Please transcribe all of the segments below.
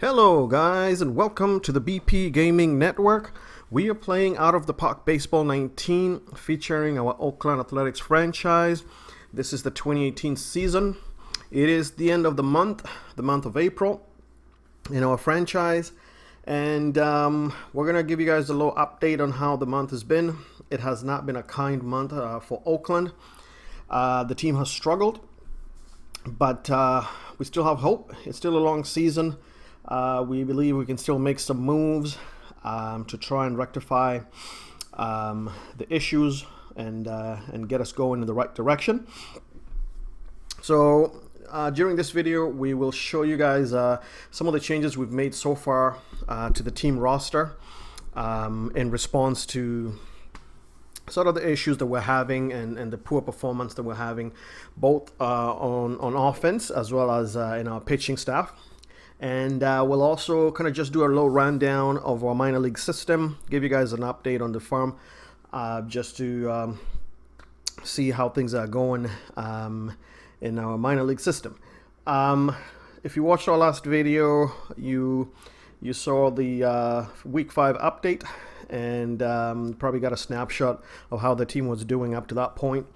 Hello guys and welcome to the BP Gaming Network. We are playing Out of the Park Baseball 19 featuring our Oakland Athletics franchise. This is the 2018 season. It is the end of the month of April in our franchise, and we're going to give you guys a little update on how the month has been. It has not been a kind month for Oakland. The team has struggled, but we still have hope. It's still a long season. We believe we can still make some moves to try and rectify the issues and get us going in the right direction. So during this video, we will show you guys some of the changes we've made so far to the team roster in response to sort of the issues that we're having and the poor performance that we're having both on offense as well as in our pitching staff. And we'll also kind of just do a little rundown of our minor league system, give you guys an update on the farm, just to see how things are going in our minor league system. If you watched our last video, you saw the week 5 update, and probably got a snapshot of how the team was doing up to that point.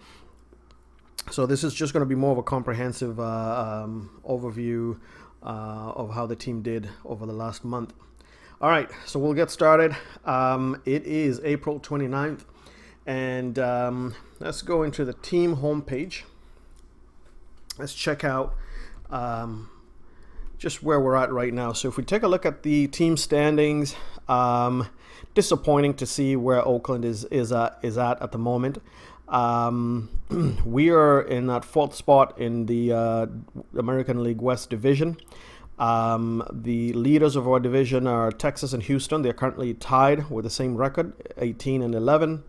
So this is just going to be more of a comprehensive overview of how the team did over the last month. All right, so we'll get started. It is April 29th, and let's go into the team homepage. Let's check out just where we're at right now. So if we take a look at the team standings, disappointing to see where Oakland is at the moment. We are in that 4th spot in the American League West division. The leaders of our division are Texas and Houston. They're currently tied with the same record, 18 and 11,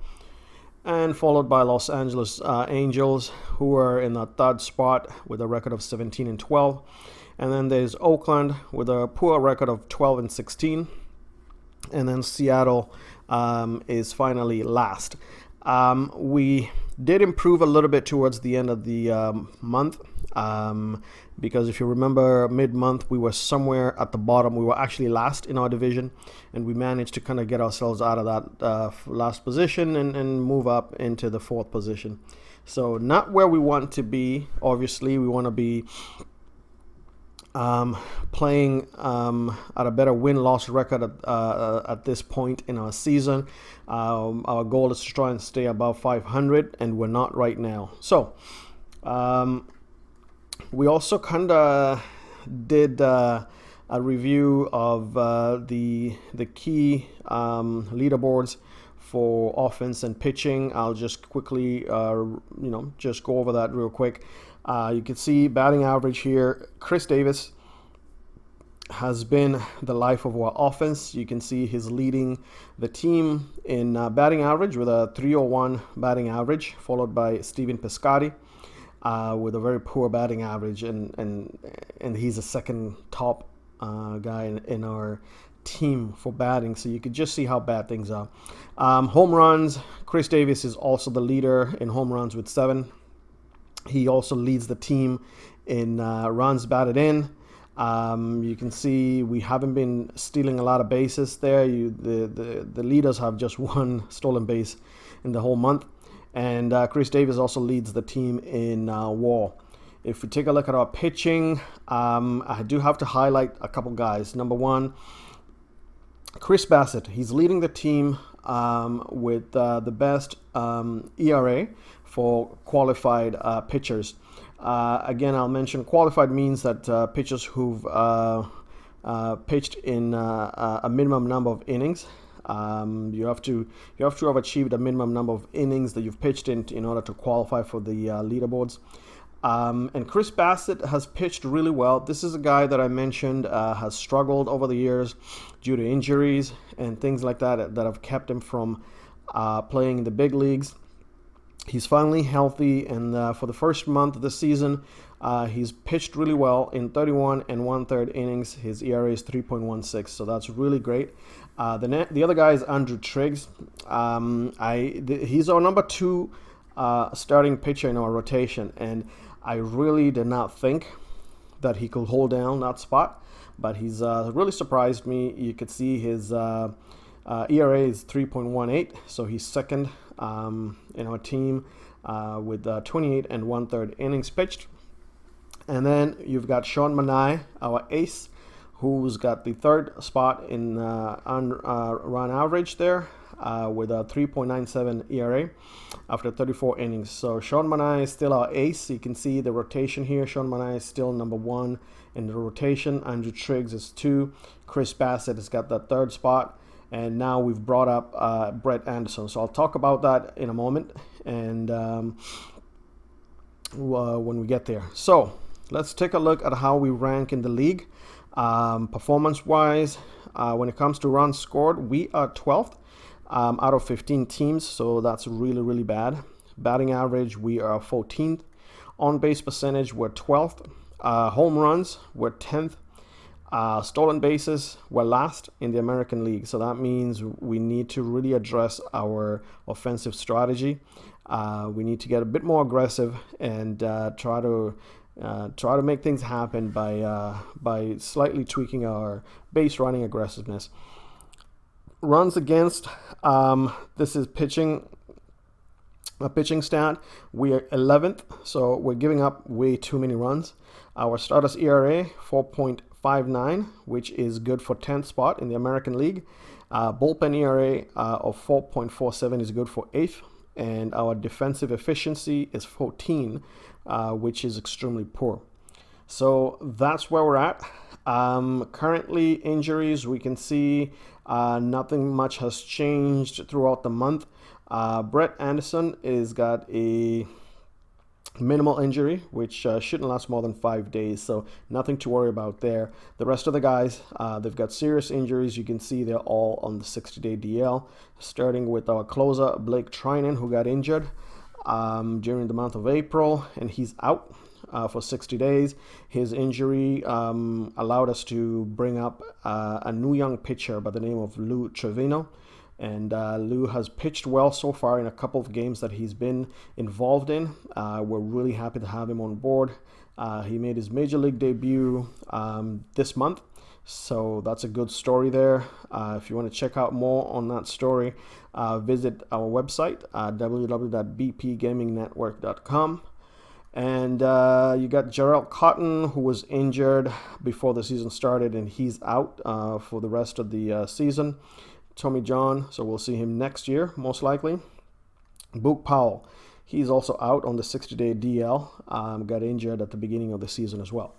and followed by Los Angeles Angels, who are in the 3rd spot with a record of 17 and 12. And then there's Oakland with a poor record of 12 and 16. And then Seattle is finally last. We did improve a little bit towards the end of the month, because if you remember, mid-month we were somewhere at the bottom. We were actually last in our division, and we managed to kind of get ourselves out of that last position and move up into the 4th position. So not where we want to be. Obviously, we want to be playing at a better win-loss record at this point in our season. Our goal is to try and stay above 500, and we're not right now. So we also kind of did a review of the key leaderboards for offense and pitching. I'll just quickly just go over that real quick. You can see batting average here. Chris Davis has been the life of our offense. You can see he's leading the team in batting average with a 301 batting average, followed by Steven Piscotty with a very poor batting average, and he's the second top guy in our team for batting. So you could just see how bad things are. Home runs, Chris Davis is also the leader in home runs with 7. He also leads the team in runs batted in. You can see we haven't been stealing a lot of bases there. The leaders have just 1 stolen base in the whole month. And Chris Davis also leads the team in WAR. If we take a look at our pitching, I do have to highlight a couple guys. Number 1, Chris Bassett. He's leading the team with the best ERA for qualified pitchers. Again, I'll mention qualified means that pitchers who've pitched in a minimum number of innings. You have to have achieved a minimum number of innings that you've pitched in order to qualify for the leaderboards. And Chris Bassett has pitched really well. This is a guy that I mentioned has struggled over the years due to injuries and things like that have kept him from playing in the big leagues. He's finally healthy, and for the first month of the season, he's pitched really well in 31 and 1/3 innings. His ERA is 3.16, so that's really great. The other guy is Andrew Triggs. He's our number 2 starting pitcher in our rotation, and I really did not think that he could hold down that spot. but he's really surprised me. You could see his ERA is 3.18, so he's second in our team with 28 and 1/3 innings pitched. And then you've got Sean Manai, our ace, who's got the third spot in run average there with a 3.97 ERA after 34 innings. So Sean Manai is still our ace. You can see the rotation here. Sean Manai is still number 1 in the rotation. Andrew Triggs is 2. Chris Bassett has got that third spot. And now we've brought up Brett Anderson. So I'll talk about that in a moment and when we get there. So let's take a look at how we rank in the league. Performance-wise, when it comes to runs scored, we are 12th out of 15 teams, so that's really, really bad. Batting average, we are 14th. On-base percentage, we're 12th. Home runs, we're 10th. Stolen bases, we're last in the American League, so that means we need to really address our offensive strategy. We need to get a bit more aggressive and try to make things happen by slightly tweaking our base running aggressiveness. Runs against, this is pitching, a pitching stat. We are 11th, so we're giving up way too many runs. Our starters ERA 4.59, which is good for 10th spot in the American League. Bullpen ERA of 4.47 is good for 8th, and our defensive efficiency is 14. Which is extremely poor. So that's where we're at. Currently, injuries, we can see nothing much has changed throughout the month. Brett Anderson has got a minimal injury, which shouldn't last more than 5 days, so nothing to worry about there. The rest of the guys, they've got serious injuries. You can see they're all on the 60-day DL, starting with our closer, Blake Trinan, who got injured during the month of April, and he's out for 60 days. His injury allowed us to bring up a new young pitcher by the name of Lou Trevino, and Lou has pitched well so far in a couple of games that he's been involved in. We're really happy to have him on board. He made his major league debut this month, so that's a good story there. If you want to check out more on that story, visit our website, www.bpgamingnetwork.com. And you got Jarrell Cotton, who was injured before the season started, and he's out for the rest of the season. Tommy John, so we'll see him next year, most likely. Boog Powell, he's also out on the 60-day DL, got injured at the beginning of the season as well.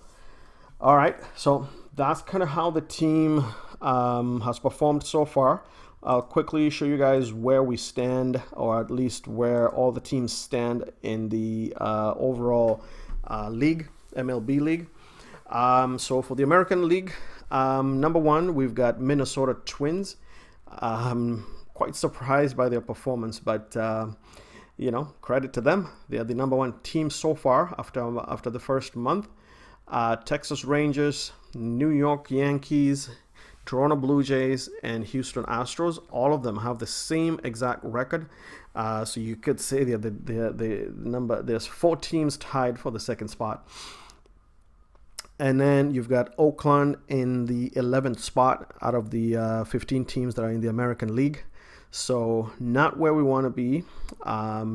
All right, so that's kind of how the team has performed so far. I'll quickly show you guys where we stand, or at least where all the teams stand in the overall league, MLB league. So for the American League, number 1, we've got Minnesota Twins. Quite surprised by their performance, but credit to them. They are the number 1 team so far after the first month. Texas Rangers, New York Yankees, Toronto Blue Jays, and Houston Astros, all of them have the same exact record. So you could say there's 4 teams tied for the second spot. And then you've got Oakland in the 11th spot out of the 15 teams that are in the American League. So not where we want to be.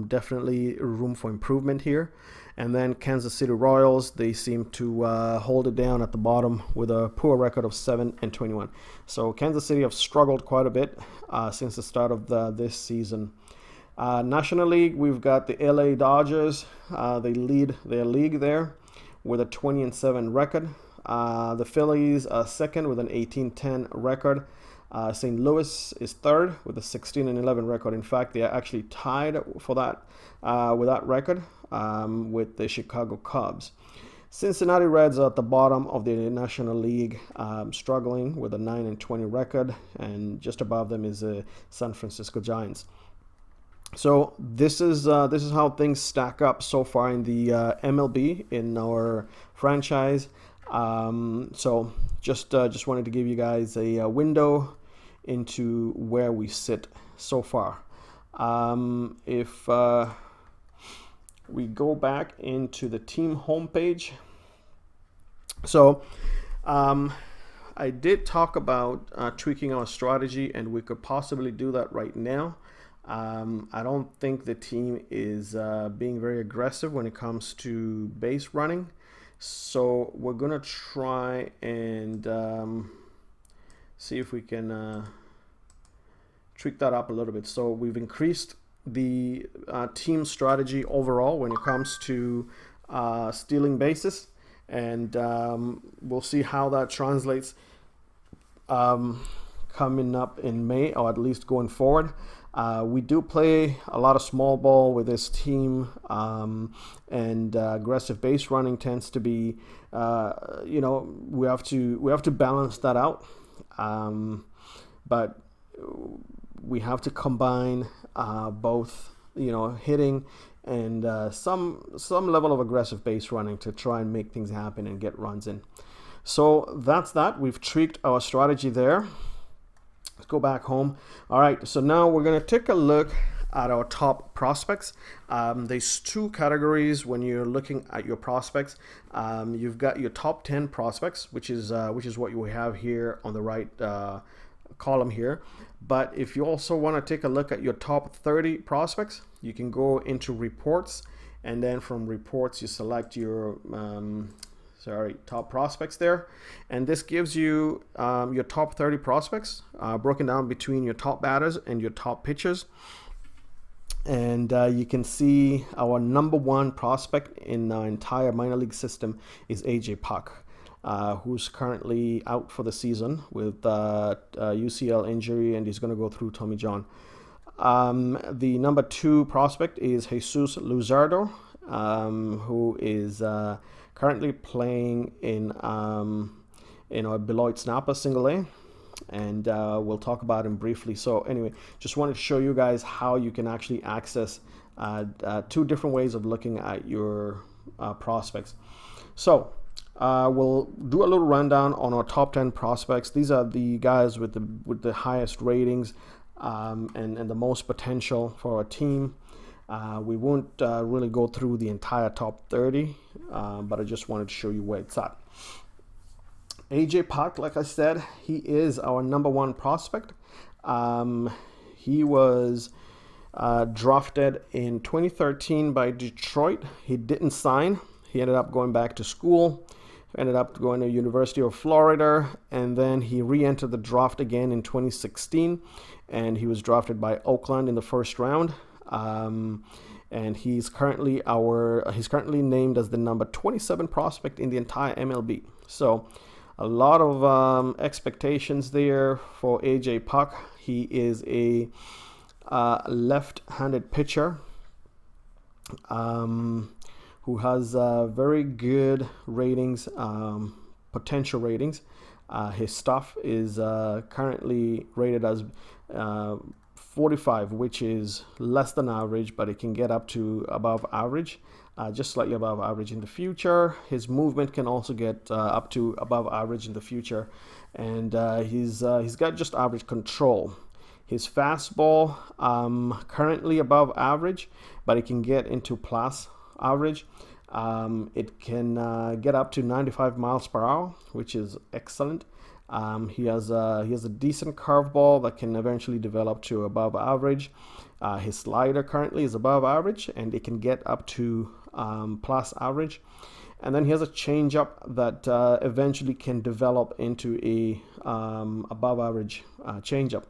Definitely room for improvement here. And then Kansas City Royals, they seem to hold it down at the bottom with a poor record of 7-21. So Kansas City have struggled quite a bit since the start of this season. National League, we've got the LA Dodgers. They lead their league there with a 20-7 record. The Phillies are second with an 18-10 record. St. Louis is third with a 16-11 record. In fact, they are actually tied for that with that record with the Chicago Cubs. Cincinnati Reds are at the bottom of the National League, struggling with a 9-20 record, and just above them is the San Francisco Giants. So this is how things stack up so far in the MLB in our franchise. So just wanted to give you guys a window into where we sit so far. If we go back into the team homepage, so I did talk about tweaking our strategy, and we could possibly do that right now. I don't think the team is being very aggressive when it comes to base running. So we're going to try and see if we can tweak that up a little bit. So we've increased the team strategy overall when it comes to stealing bases, and we'll see how that translates coming up in May, or at least going forward. We do play a lot of small ball with this team, and aggressive base running tends to be, we have to balance that out, but we have to combine both, hitting and some level of aggressive base running to try and make things happen and get runs in. So that's that. We've tweaked our strategy there. Let's go back home. All right, so now we're going to take a look at our top prospects. There's two categories when you're looking at your prospects. You've got your top 10 prospects, which is what you have here on the right column here. But if you also want to take a look at your top 30 prospects, you can go into reports, and then from reports you select your top prospects there, and this gives you your top 30 prospects broken down between your top batters and your top pitchers. And you can see our number one prospect in our entire minor league system is AJ Puck, who's currently out for the season with UCL injury, and he's going to go through Tommy John. The number two prospect is Jesus Lazaro, who is currently playing in our Beloit Snapper Single A, and we'll talk about him briefly. So anyway, just wanted to show you guys how you can actually access two different ways of looking at your prospects. So we'll do a little rundown on our top 10 prospects. These are the guys with the highest ratings and the most potential for our team. We won't really go through the entire top 30, but I just wanted to show you where it's at. AJ Puck, like I said, he is our number one prospect. He was drafted in 2013 by Detroit. He didn't sign. He ended up going back to school, ended up going to University of Florida, and then he re-entered the draft again in 2016, and he was drafted by Oakland in the first round. And he's currently named as the number 27 prospect in the entire MLB. So a lot of expectations there for AJ Puck. He is a left-handed pitcher who has very good ratings, potential ratings. His stuff is currently rated as 45, which is less than average, but it can get up to above average, just slightly above average in the future. His movement can also get up to above average in the future, and he's got just average control. His fastball currently above average, but it can get into plus average. It can get up to 95 miles per hour, which is excellent. He has a decent curveball that can eventually develop to above average. His slider currently is above average, and it can get up to plus average. And then he has a changeup that eventually can develop into a above average changeup.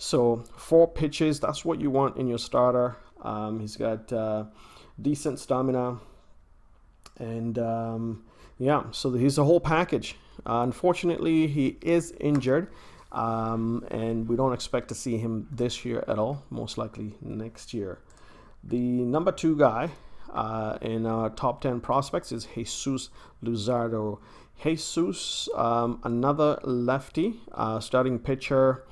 So 4 pitches, that's what you want in your starter. He's got decent stamina, and so he's a whole package. Unfortunately, he is injured, and we don't expect to see him this year at all, most likely next year. The number 2 guy in our top 10 prospects is Jesus Lazaro. Jesus, another lefty, starting pitcher.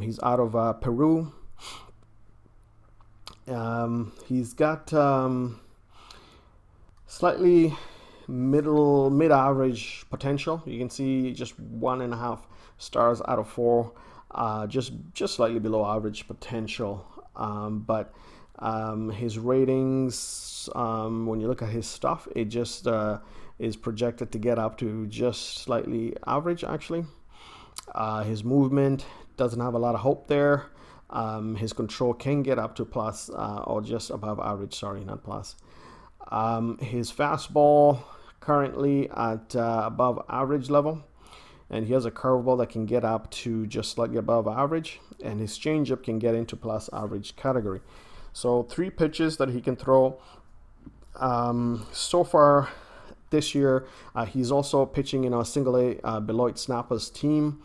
He's out of Peru. He's got slightly mid-average potential. You can see just 1.5 stars out of 4, just slightly below average potential. But his ratings, when you look at his stuff, it just is projected to get up to just slightly average, actually. His movement doesn't have a lot of hope there. His control can get up to plus or just above average. Sorry, not plus. His fastball currently at above average level, and he has a curveball that can get up to just slightly above average, and his changeup can get into plus average category. So 3 pitches that he can throw. So far this year, he's also pitching in our single A Beloit Snappers team.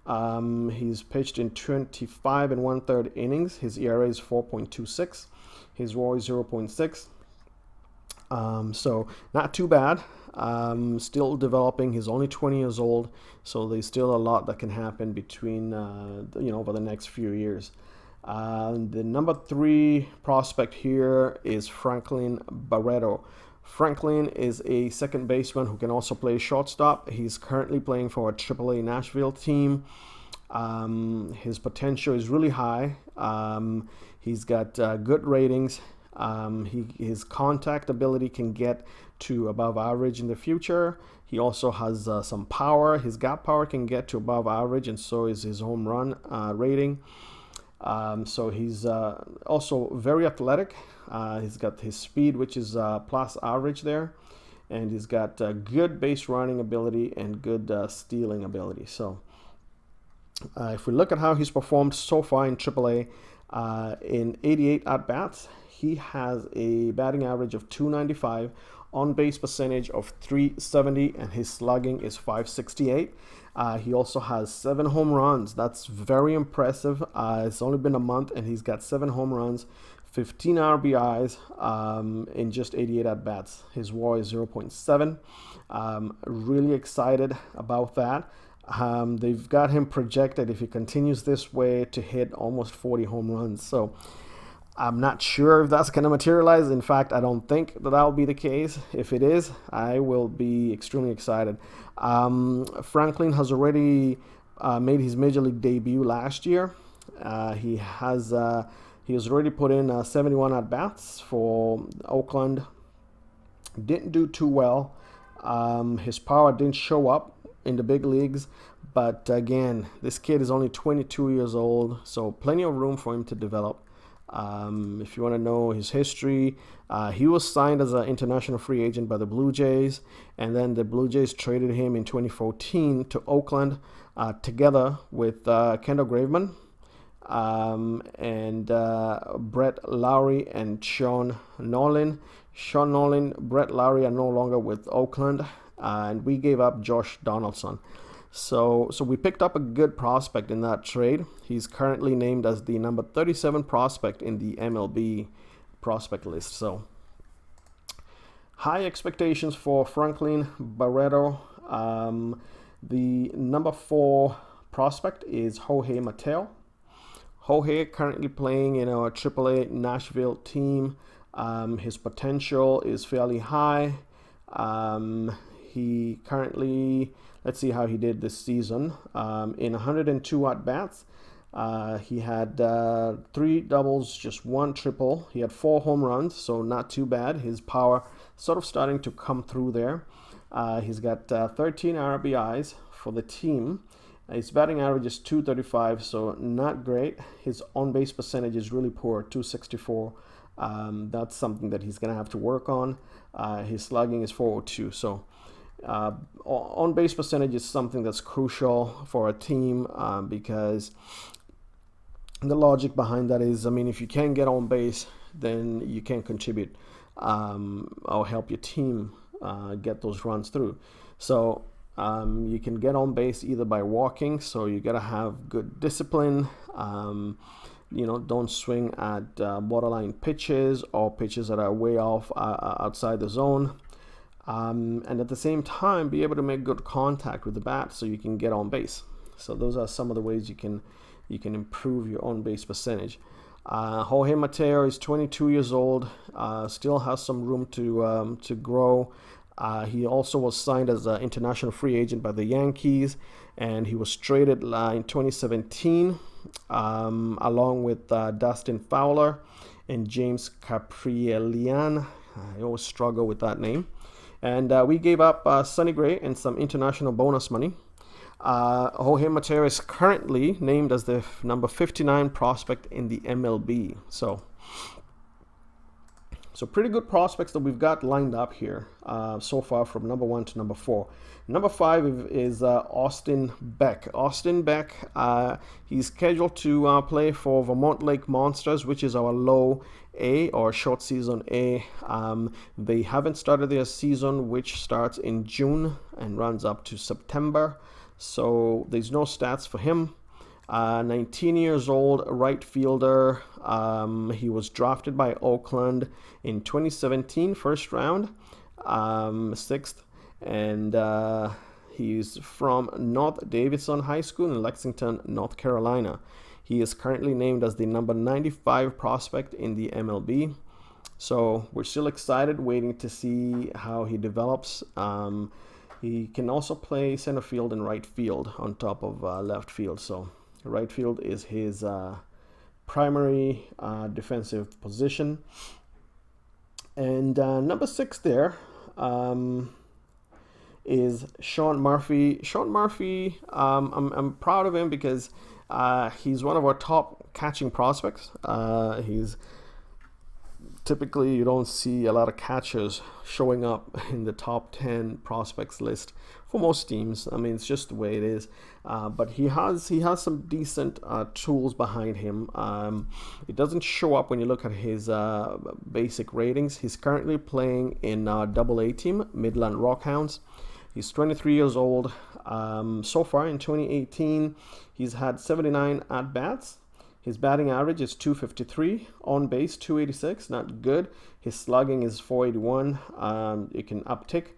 He's pitched in 25 and 1/3 innings. His ERA is 4.26. His WAR is 0.6. So not too bad. Still developing. He's only 20 years old, so there's still a lot that can happen between over the next few years. The number 3 prospect here is Franklin Barreto. Franklin is a second baseman who can also play shortstop. He's currently playing for a AAA Nashville team. His potential is really high. He's got good ratings. His contact ability can get to above average in the future. He also has some power. His gap power can get to above average, and so is his home run rating. So he's also very athletic. He's got his speed, which is plus average there, and he's got good base running ability and good stealing ability. So if we look at how he's performed so far in AAA, in 88 at-bats, he has a batting average of 295, on-base percentage of 370, and his slugging is 568. He also has 7 home runs. That's very impressive. It's only been a month, and he's got 7 home runs, 15 RBIs in just 88 at-bats. His WAR is 0.7. Really excited about that. They've got him projected, if he continues this way, to hit almost 40 home runs. So I'm not sure if that's going to materialize. In fact, I don't think that will be the case. If it is, I will be extremely excited. Franklin has already made his major league debut last year. He has already put in 71 at-bats for Oakland. Didn't do too well. His power didn't show up in the big leagues. But again, this kid is only 22 years old, so plenty of room for him to develop. If you want to know his history, he was signed as an international free agent by the Blue Jays, and then the Blue Jays traded him in 2014 to Oakland together with Kendall Graveman and Brett Lowry and Sean Nolan. Sean Nolan, Brett Lowry are no longer with Oakland, and we gave up Josh Donaldson. So we picked up a good prospect in that trade. He's currently named as the number 37 prospect in the MLB prospect list. So high expectations for Franklin Barreto. The number 4 prospect is Jorge Matteo. Jorge currently playing in our AAA Nashville team. His potential is fairly high. He currently, let's see how he did this season. In 102 at-bats, he had 3 doubles, just 1 triple. He had 4 home runs, so not too bad. His power sort of starting to come through there. He's got 13 RBIs for the team. His batting average is 235, so not great. His on-base percentage is really poor, 264. That's something that he's going to have to work on. His slugging is 402, so on-base percentage is something that's crucial for a team because the logic behind that is, I mean, if you can't get on base, then you can't contribute or help your team get those runs through. So you can get on base either by walking, so you got to have good discipline. Don't swing at borderline pitches or pitches that are way off outside the zone. And at the same time, be able to make good contact with the bat so you can get on base. So those are some of the ways you can improve your on-base percentage. Jorge Matteo is 22 years old, still has some room to grow. He also was signed as an international free agent by the Yankees, and he was traded in 2017 along with Dustin Fowler and James Caprielian. I always struggle with that name. And we gave up Sonny Gray and some international bonus money. Jorge Matteo is currently named as the number 59 prospect in the MLB. So pretty good prospects that we've got lined up here so far, from number 1 to number 4. Number 5 is Austin Beck. Austin Beck, he's scheduled to play for Vermont Lake Monsters, which is our low A or short season A. They haven't started their season, which starts in June and runs up to September. So there's no stats for him. 19 years old, right fielder. He was drafted by Oakland in 2017, first round, 6th. And he's from North Davidson High School in Lexington, North Carolina. He is currently named as the number 95 prospect in the MLB. So we're still excited, waiting to see how he develops. He can also play center field and right field on top of left field. So right field is his primary defensive position. And number 6 there is Sean Murphy. Sean Murphy, I'm proud of him because he's one of our top catching prospects. He's typically, you don't see a lot of catchers showing up in the top 10 prospects list for most teams. I mean, it's just the way it is. But he has some decent tools behind him. It doesn't show up when you look at his basic ratings. He's currently playing in Double A team, Midland Rockhounds. He's 23 years old. So far in 2018, he's had 79 at-bats. His batting average is 253, on base 286, not good. His slugging is 481. It can uptick.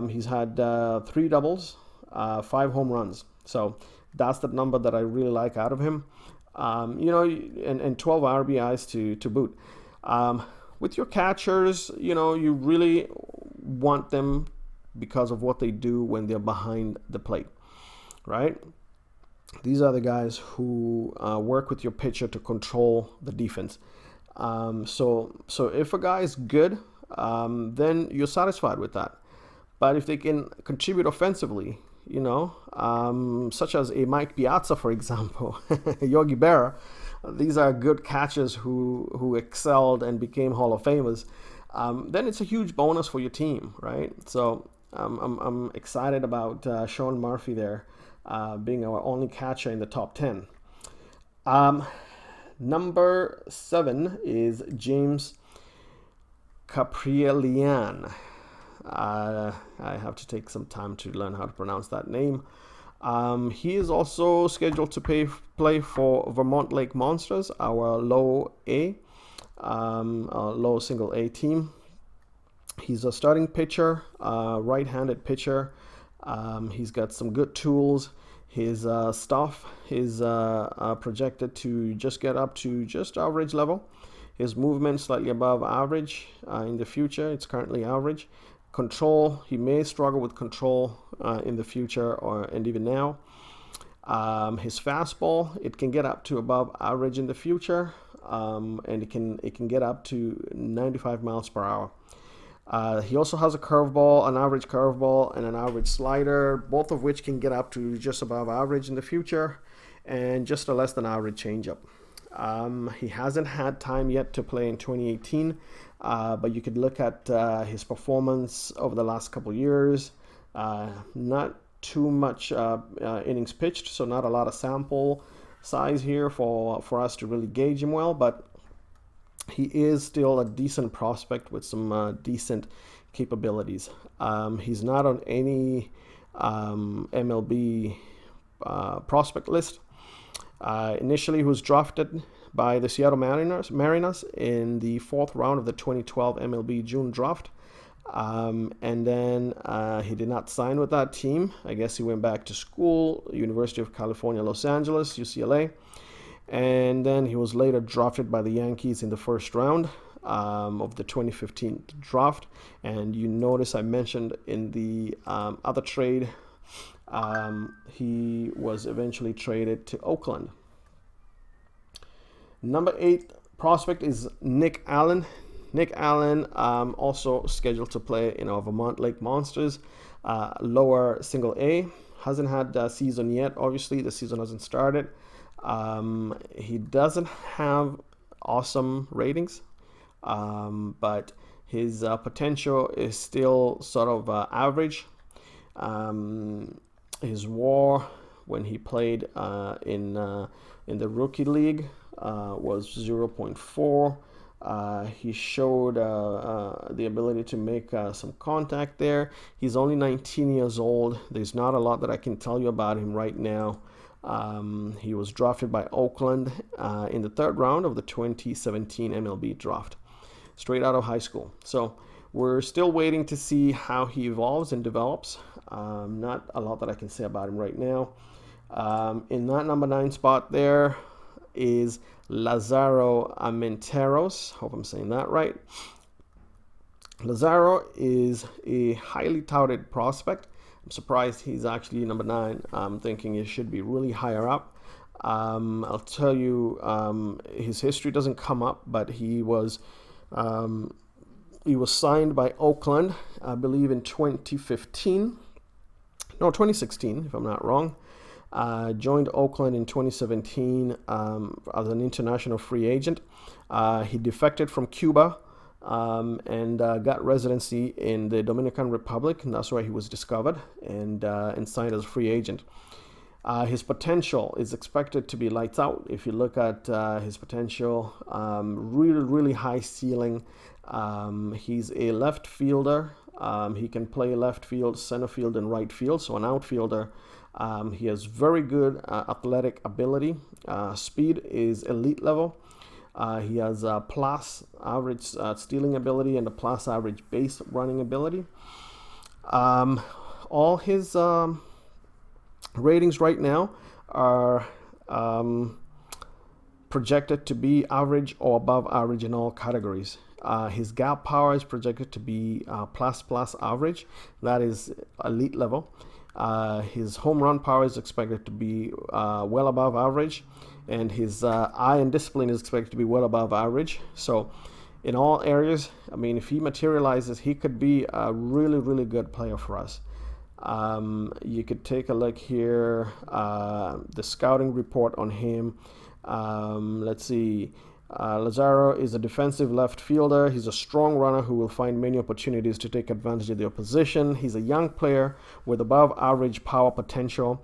He's had 3 doubles, 5 home runs. So that's the number that I really like out of him. And 12 RBIs to boot. With your catchers, you really want them because of what they do when they're behind the plate, right? These are the guys who work with your pitcher to control the defense. So if a guy is good, then you're satisfied with that. But if they can contribute offensively, such as a Mike Piazza, for example, Yogi Berra, these are good catchers who excelled and became Hall of Famers. Then it's a huge bonus for your team, right? So I'm excited about Sean Murphy there. Being our only catcher in the top 10. Number 7 is James Caprielian. I have to take some time to learn how to pronounce that name. He is also scheduled to play for Vermont Lake Monsters, our low A, low single A team. He's a starting pitcher, right-handed pitcher. He's got some good tools. His stuff is projected to just get up to just average level. His movement slightly above average in the future. It's currently average. Control, he may struggle with control in the future and even now. His fastball, it can get up to above average in the future, and it can get up to 95 miles per hour. He also has a curveball, an average curveball, and an average slider, both of which can get up to just above average in the future, and just a less than average changeup. He hasn't had time yet to play in 2018, but you could look at his performance over the last couple years. Not too much innings pitched, so not a lot of sample size here for us to really gauge him well, but he is still a decent prospect with some decent capabilities. He's not on any MLB prospect list. Initially, he was drafted by the Seattle Mariners in the 4th round of the 2012 MLB June draft. And then he did not sign with that team. I guess he went back to school, University of California, Los Angeles, UCLA. And then he was later drafted by the Yankees in the 1st round of the 2015 draft. And you notice I mentioned in the other trade, he was eventually traded to Oakland. Number 8 prospect is Nick Allen. Nick Allen also scheduled to play in our Vermont Lake Monsters, lower single A. hasn't had a season yet. Obviously, the season hasn't started. He doesn't have awesome ratings, but his potential is still sort of average. His WAR when he played in the rookie league was 0.4. He showed the ability to make some contact there. He's only 19 years old. There's not a lot that I can tell you about him right now. He was drafted by Oakland in the 3rd round of the 2017 MLB draft, straight out of high school. So we're still waiting to see how he evolves and develops. Not a lot that I can say about him right now. In that number 9 spot there is Lazaro Amenteros. Hope I'm saying that right. Lazaro is a highly touted prospect. I'm surprised he's actually number 9. I'm thinking he should be really higher up. I'll tell you, his history doesn't come up, but he was signed by Oakland, I believe, in 2016, if I'm not wrong. Joined Oakland in 2017 as an international free agent. He defected from Cuba and got residency in the Dominican Republic, and that's where he was discovered and signed as a free agent. His potential is expected to be lights out. If you look at his potential, really high ceiling. He's a left fielder. He can play left field, center field, and right field, so an outfielder. He has very good athletic ability. Speed is elite level. He has a plus average stealing ability and a plus average base running ability. All his ratings right now are projected to be average or above average in all categories. His gap power is projected to be plus average. That is elite level. His home run power is expected to be well above average, and his eye and discipline is expected to be well above average. So in all areas, I mean, if he materializes, he could be a really good player for us. You could take a look here, the scouting report on him. Let's see. Lazaro is a defensive left fielder. He's a strong runner who will find many opportunities to take advantage of the opposition. He's a young player with above average power potential.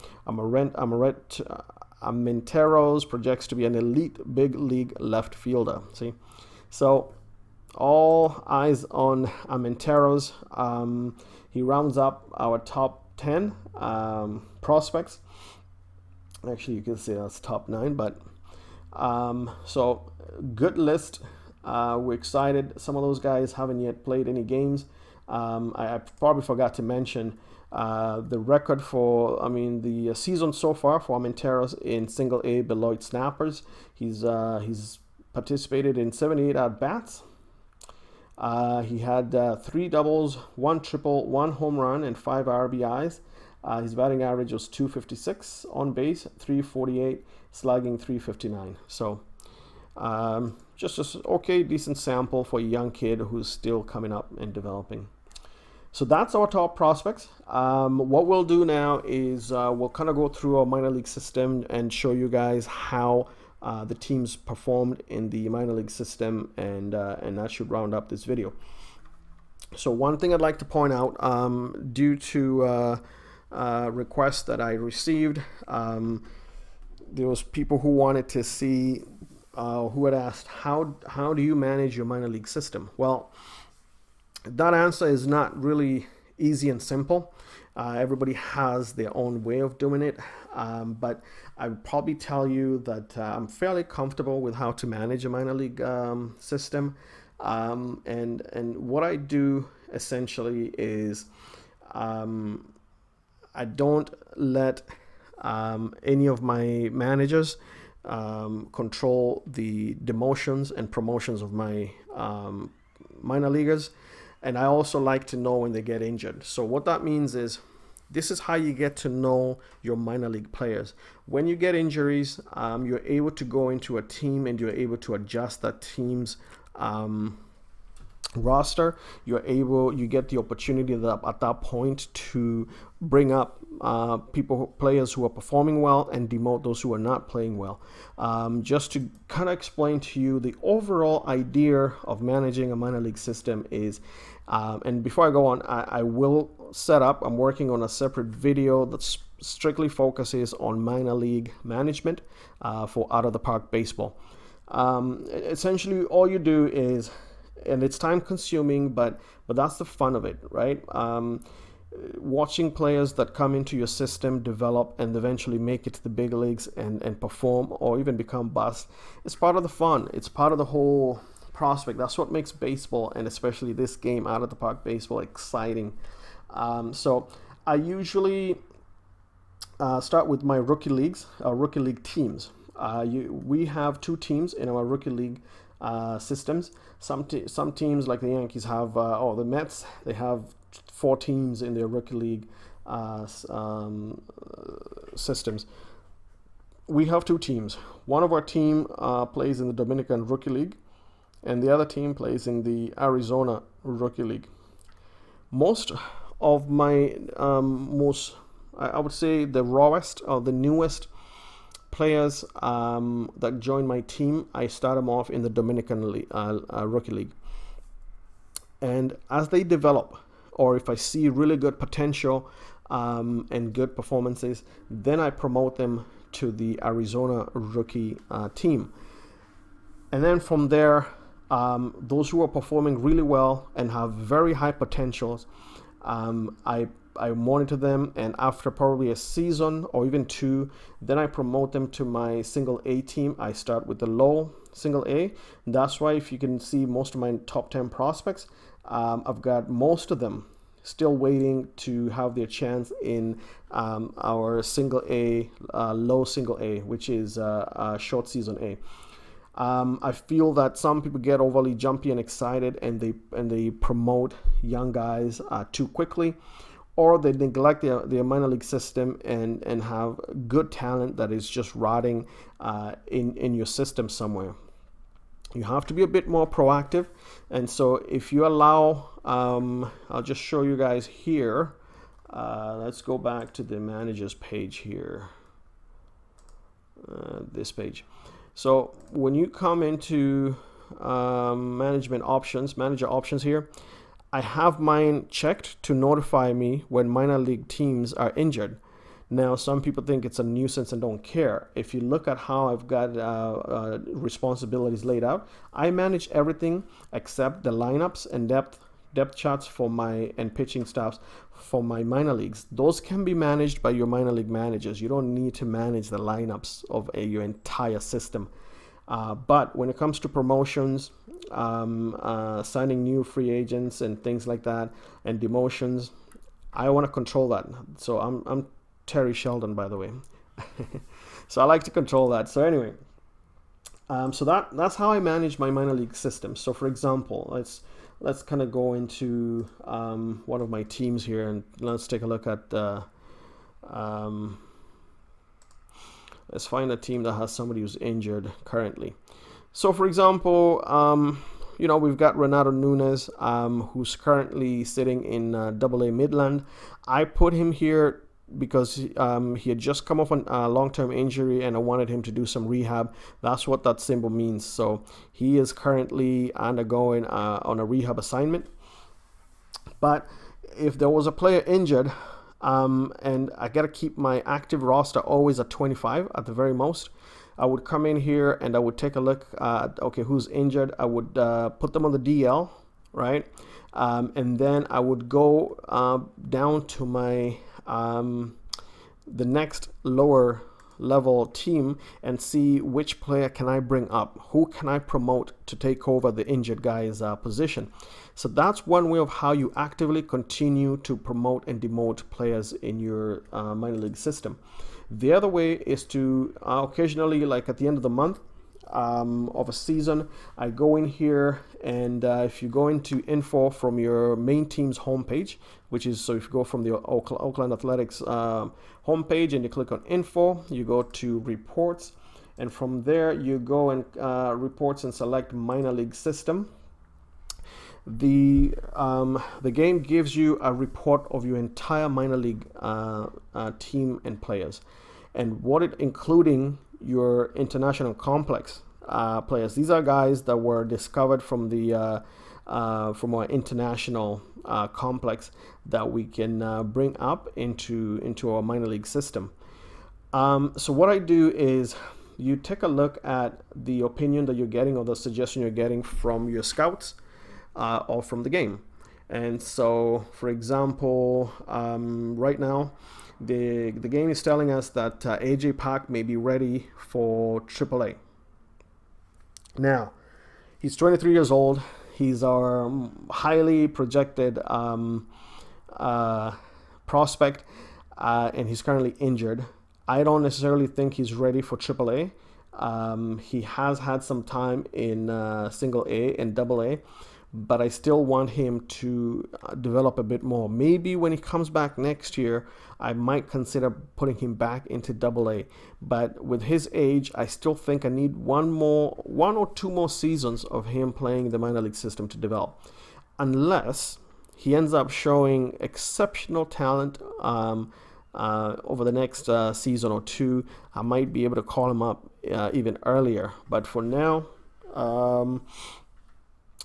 Amenteros projects to be an elite big league left fielder. See, so all eyes on Amenteros. He rounds up our top 10 prospects. Actually, you can say that's top 9, but so good list. We're excited. Some of those guys haven't yet played any games. I probably forgot to mention the record for, the season so far for Amenteros in single A Beloit snappers. He's participated in 78 at-bats. He had 3 doubles, 1 triple, 1 home run, and 5 RBIs. His batting average was 256, on base 348, slugging 359. So just an okay, decent sample for a young kid who's still coming up and developing. So that's our top prospects. What we'll do now is we'll kind of go through our minor league system and show you guys how the teams performed in the minor league system, and that should round up this video. So one thing I'd like to point out, due to requests that I received, there was people who wanted to see, who had asked, how do you manage your minor league system? Well, that answer is not really easy and simple. Everybody has their own way of doing it, but I would probably tell you that I'm fairly comfortable with how to manage a minor league system. And what I do essentially is I don't let any of my managers control the demotions and promotions of my minor leaguers. And I also like to know when they get injured. So what that means is, this is how you get to know your minor league players. When you get injuries, you're able to go into a team and you're able to adjust that team's roster, you get the opportunity that at that point to bring up players who are performing well and demote those who are not playing well. Just to kind of explain to you the overall idea of managing a minor league system is, and before I go on, I will set up, I'm working on a separate video that strictly focuses on minor league management for out of the park baseball. Essentially all you do is, and it's time consuming, but that's the fun of it, right? Watching players that come into your system develop and eventually make it to the big leagues and perform or even become bust, it's part of the fun. It's part of the whole prospect. That's what makes baseball, and especially this game, out of the park baseball, exciting. So I usually start with my rookie leagues, rookie league teams. We have 2 teams in our rookie league systems. Some teams like the Yankees have, or the Mets, they have 4 teams in their rookie league systems. We have 2 teams. One of our team plays in the Dominican Rookie League, and the other team plays in the Arizona Rookie League. Most of my I would say the rawest or the newest players that join my team, I start them off in the Dominican Rookie League. And as they develop, or if I see really good potential and good performances, then I promote them to the Arizona Rookie team. And then from there, those who are performing really well and have very high potentials, I monitor them, and after probably a season or even 2, then I promote them to my single A team. I start with the low single A. That's why if you can see most of my top 10 prospects, I've got most of them still waiting to have their chance in our single A, low single A, which is short season A. I feel that some people get overly jumpy and excited, and they promote young guys too quickly, or they neglect their minor league system and have good talent that is just rotting in your system somewhere. You have to be a bit more proactive, and so if you allow, I'll just show you guys here. Let's go back to the managers page here, this page. So when you come into manager options here, I have mine checked to notify me when minor league teams are injured. Now, some people think it's a nuisance and don't care. If you look at how I've got responsibilities laid out, I manage everything except the lineups and depth charts for and pitching staffs for my minor leagues. Those can be managed by your minor league managers. You don't need to manage the lineups of your entire system. But when it comes to promotions, signing new free agents and things like that, and demotions, I want to control that. So I'm Terry Sheldon, by the way. So I like to control that. So anyway, so that's how I manage my minor league system. So for example, let's kind of go into one of my teams here, and let's take a look at let's find a team that has somebody who's injured currently. So for example, we've got Renato Nunez, who's currently sitting in AA Midland. I put him here because he had just come off a long-term injury, and I wanted him to do some rehab. That's what that symbol means. So he is currently undergoing on a rehab assignment. But if there was a player injured, and I got to keep my active roster always at 25 at the very most, I would come in here and I would take a look at, okay, who's injured. I would put them on the DL, right? And then I would go down to my the next lower level team and see which player can I bring up, who can I promote to take over the injured guy's position. So that's one way of how you actively continue to promote and demote players in your minor league system. The other way is to occasionally, like at the end of the month of a season, I go in here, and if you go into info from your main team's homepage, which is, so if you go from the Oakland Athletics homepage and you click on info, you go to reports, and from there you go and reports and select minor league system. The game gives you a report of your entire minor league team and players, and what it including your international complex players. These are guys that were discovered from from our international complex that we can bring up into our minor league system. So what I do is you take a look at the opinion that you're getting or the suggestion you're getting from your scouts or from the game. And so, for example, right now, the game is telling us that AJ Park may be ready for AAA. Now, he's 23 years old. He's our highly projected prospect, and he's currently injured. I don't necessarily think he's ready for AAA. He has had some time in single A and double A, but I still want him to develop a bit more. Maybe when he comes back next year, I might consider putting him back into double A. But with his age, I still think I need one or two more seasons of him playing the minor league system to develop. Unless he ends up showing exceptional talent over the next season or two, I might be able to call him up even earlier. But for now,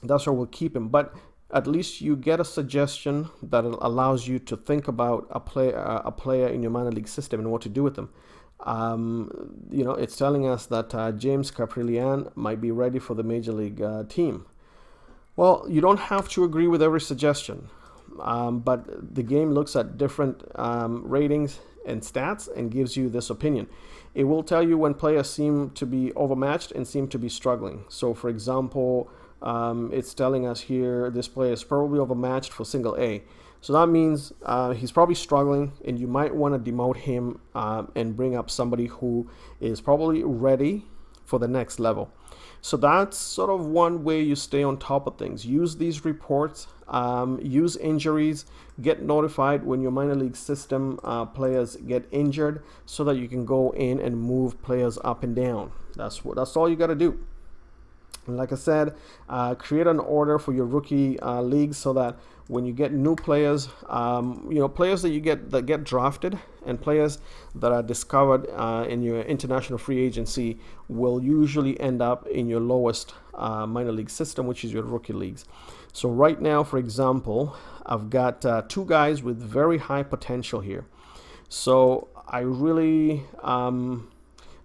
that's where we'll keep him. But at least you get a suggestion that allows you to think about a player in your minor league system and what to do with them. It's telling us that James Caprio might be ready for the major league team. Well, you don't have to agree with every suggestion, but the game looks at different ratings and stats and gives you this opinion. It will tell you when players seem to be overmatched and seem to be struggling. So, for example, it's telling us here this player is probably overmatched for single A. So that means he's probably struggling, and you might want to demote him and bring up somebody who is probably ready for the next level. So that's sort of one way you stay on top of things. Use these reports, use injuries, get notified when your minor league system players get injured so that you can go in and move players up and down. That's all you got to do. And like I said, create an order for your rookie leagues so that when you get new players, players that get drafted and players that are discovered in your international free agency will usually end up in your lowest minor league system, which is your rookie leagues. So right now, for example, I've got two guys with very high potential here. So I really,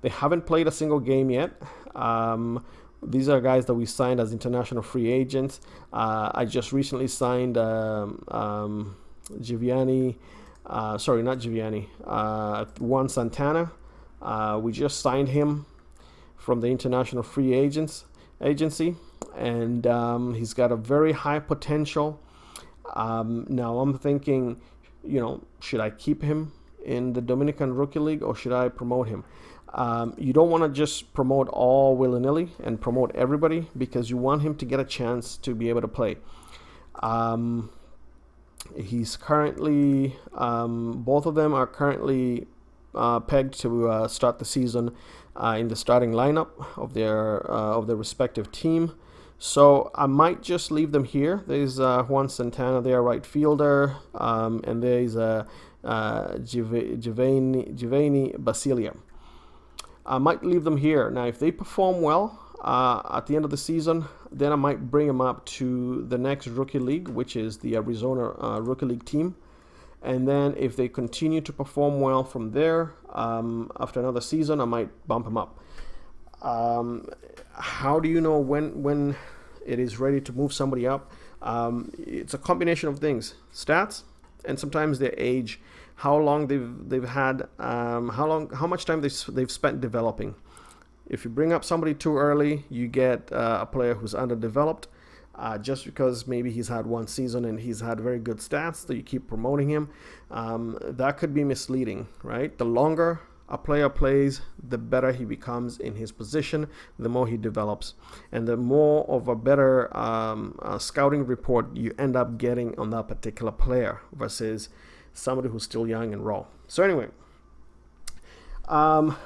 they haven't played a single game yet. These are guys that we signed as international free agents. I just recently signed Juan Santana. We just signed him from the international free agency, and he's got a very high potential. Now I'm thinking, should I keep him in the Dominican Rookie League or should I promote him? You don't want to just promote all willy-nilly and promote everybody because you want him to get a chance to be able to play. He's currently, both of them are currently pegged to start the season in the starting lineup of their respective team. So I might just leave them here. There's Juan Santana, their right fielder, and there's Giovanni Basilia. I might leave them here. Now, if they perform well at the end of the season, then I might bring them up to the next rookie league, which is the Arizona Rookie League team. And then if they continue to perform well from there, after another season, I might bump them up. How do you know when it is ready to move somebody up? It's a combination of things: stats, and sometimes their age, how long they've had, how much time they've spent developing. If you bring up somebody too early, you get a player who's underdeveloped. Just because maybe he's had one season and he's had very good stats, that you keep promoting him, that could be misleading, right? The longer a player plays, the better he becomes in his position, the more he develops, and the more of a better scouting report you end up getting on that particular player versus somebody who's still young and raw. So anyway, Um,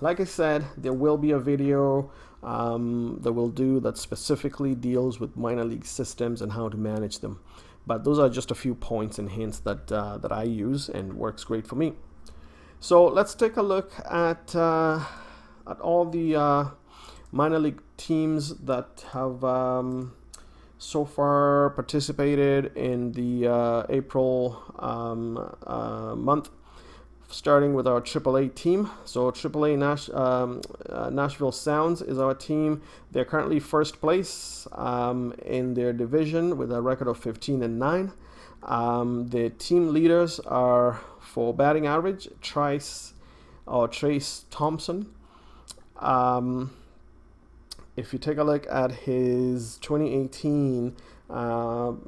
like I said, there will be a video that we'll do that specifically deals with minor league systems and how to manage them. But those are just a few points and hints that I use and works great for me. So let's take a look at all the minor league teams that have so far participated in the April month, starting with our AAA team. So AAA Nashville Sounds is our team. They're currently first place in their division with a record of 15-9. The team leaders are, for batting average, Trace Thompson. If you take a look at his 2018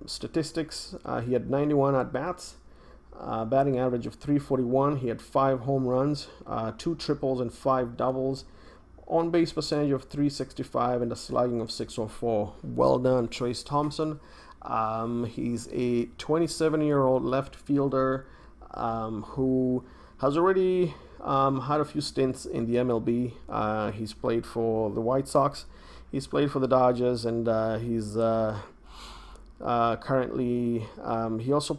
statistics, he had 91 at-bats, batting average of 341. He had 5 home runs, 2 triples and 5 doubles, on-base percentage of 365 and a slugging of 604. Well done, Trace Thompson. He's a 27-year-old left fielder who has already had a few stints in the MLB. He's played for the White Sox, he's played for the Dodgers, and he's currently he also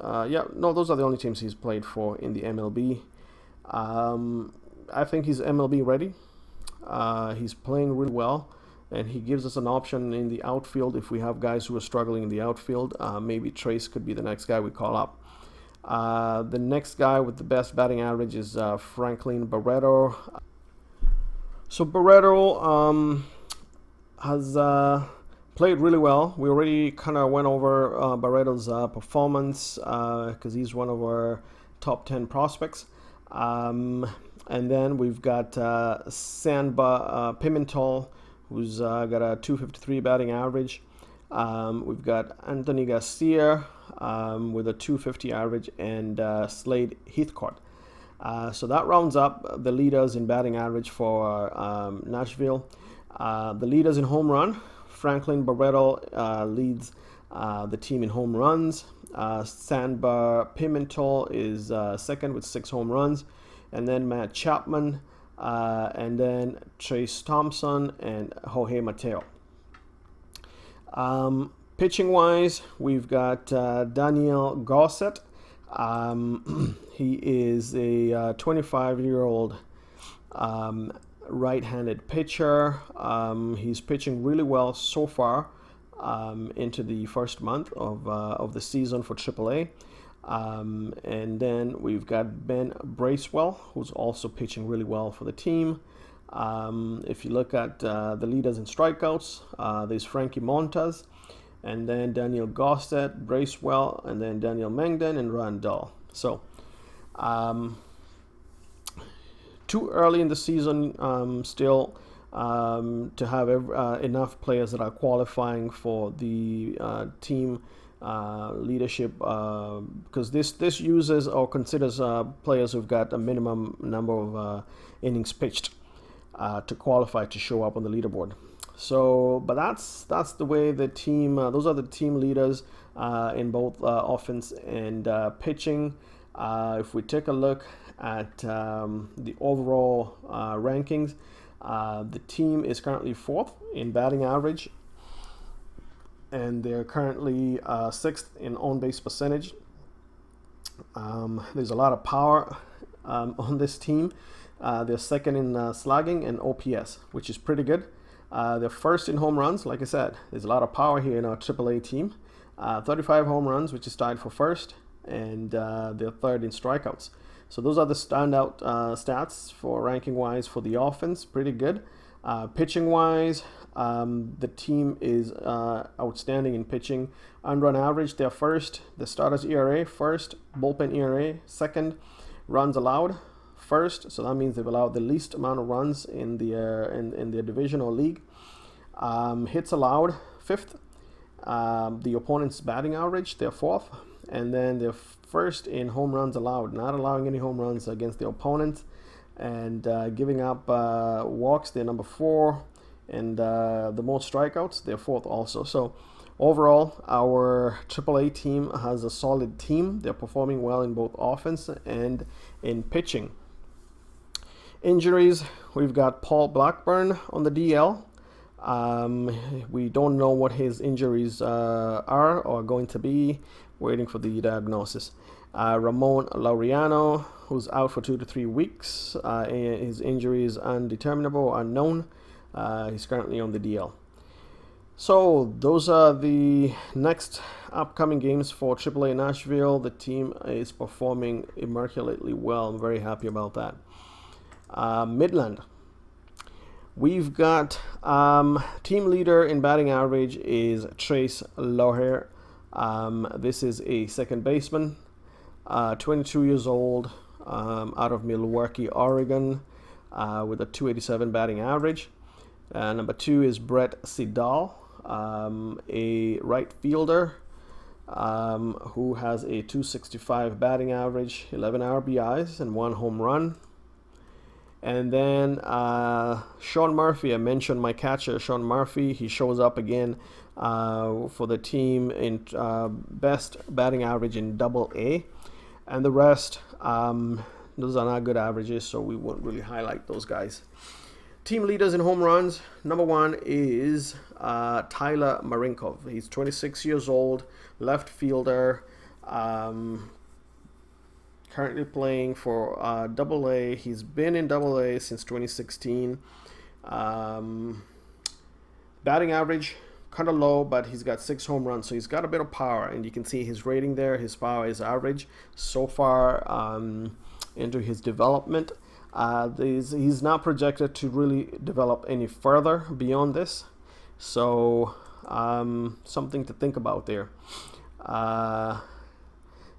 those are the only teams he's played for in the MLB. I think he's MLB ready. He's playing really well, and he gives us an option in the outfield if we have guys who are struggling in the outfield. Maybe Trace could be the next guy we call up. The next guy with the best batting average is Franklin Barreto. So Barreto has played really well. We already kind of went over Barreto's performance because he's one of our top 10 prospects. And then we've got Sanba Pimentel, who's got a 253 batting average. We've got Anthony Garcia with a 250 average, and Slade Heathcourt. So that rounds up the leaders in batting average for Nashville. The leaders in home run, Franklin Barreto leads the team in home runs. Sanba Pimentel is second with 6 home runs. And then Matt Chapman, and then Trace Thompson and Jorge Matteo. Pitching wise, we've got Daniel Gossett. He is a 25-year-old right-handed pitcher. He's pitching really well so far into the first month of the season for AAA. And then we've got Ben Bracewell, who's also pitching really well for the team. If you look at the leaders in strikeouts, there's Frankie Montas, and then Daniel Gossett, Bracewell, and then Daniel Mengden and Randall. So too early in the season still to have enough players that are qualifying for the team leadership, because this uses or considers players who've got a minimum number of innings pitched to qualify to show up on the leaderboard. So, but that's the way the team. Those are the team leaders in both offense and pitching. If we take a look at the overall rankings, the team is currently 4th in batting average, and they're currently 6th in on-base percentage. There's a lot of power on this team. They're 2nd in slugging and OPS, which is pretty good. They're 1st in home runs. Like I said, there's a lot of power here in our AAA team. 35 home runs, which is tied for 1st, and they're 3rd in strikeouts. So those are the standout stats for ranking-wise for the offense. Pretty good. Pitching-wise, the team is outstanding in pitching. Unrun average, they're 1st. The starters ERA 1st. Bullpen ERA 2nd. Runs allowed 1st. So that means they've allowed the least amount of runs in the in their division or league. Hits allowed 5th. The opponent's batting average, they're 4th. And then they're 1st in home runs allowed, not allowing any home runs against the opponent. And giving up walks, they're number 4. And the most strikeouts, they're 4th also. So overall, our AAA team has a solid team. They're performing well in both offense and in pitching. Injuries, we've got Paul Blackburn on the DL. We don't know what his injuries are or going to be. Waiting for the diagnosis. Ramon Laureano, who's out for 2 to 3 weeks. His injury is undeterminable, unknown. He's currently on the DL. So those are the next upcoming games for AAA Nashville. The team is performing immaculately well. I'm very happy about that. Midland. We've got team leader in batting average is Trace Loher. This is a second baseman, 22 years old, out of Milwaukee, Oregon, with a 287 batting average. Number 2 is Brett Sidal, a right fielder who has a 265 batting average, 11 RBIs, and 1 home run. And then Sean Murphy, I mentioned my catcher, Sean Murphy. He shows up again for the team in best batting average in Double-A. And the rest, those are not good averages, so we won't really highlight those guys. Team leaders in home runs, number 1 is Tyler Marinkov. He's 26 years old, left fielder, currently playing for Double-A. He's been in Double-A since 2016. Batting average, kind of low, but he's got 6 home runs, so he's got a bit of power, and you can see his rating there. His power is average so far into his development. He's not projected to really develop any further beyond this, so something to think about there.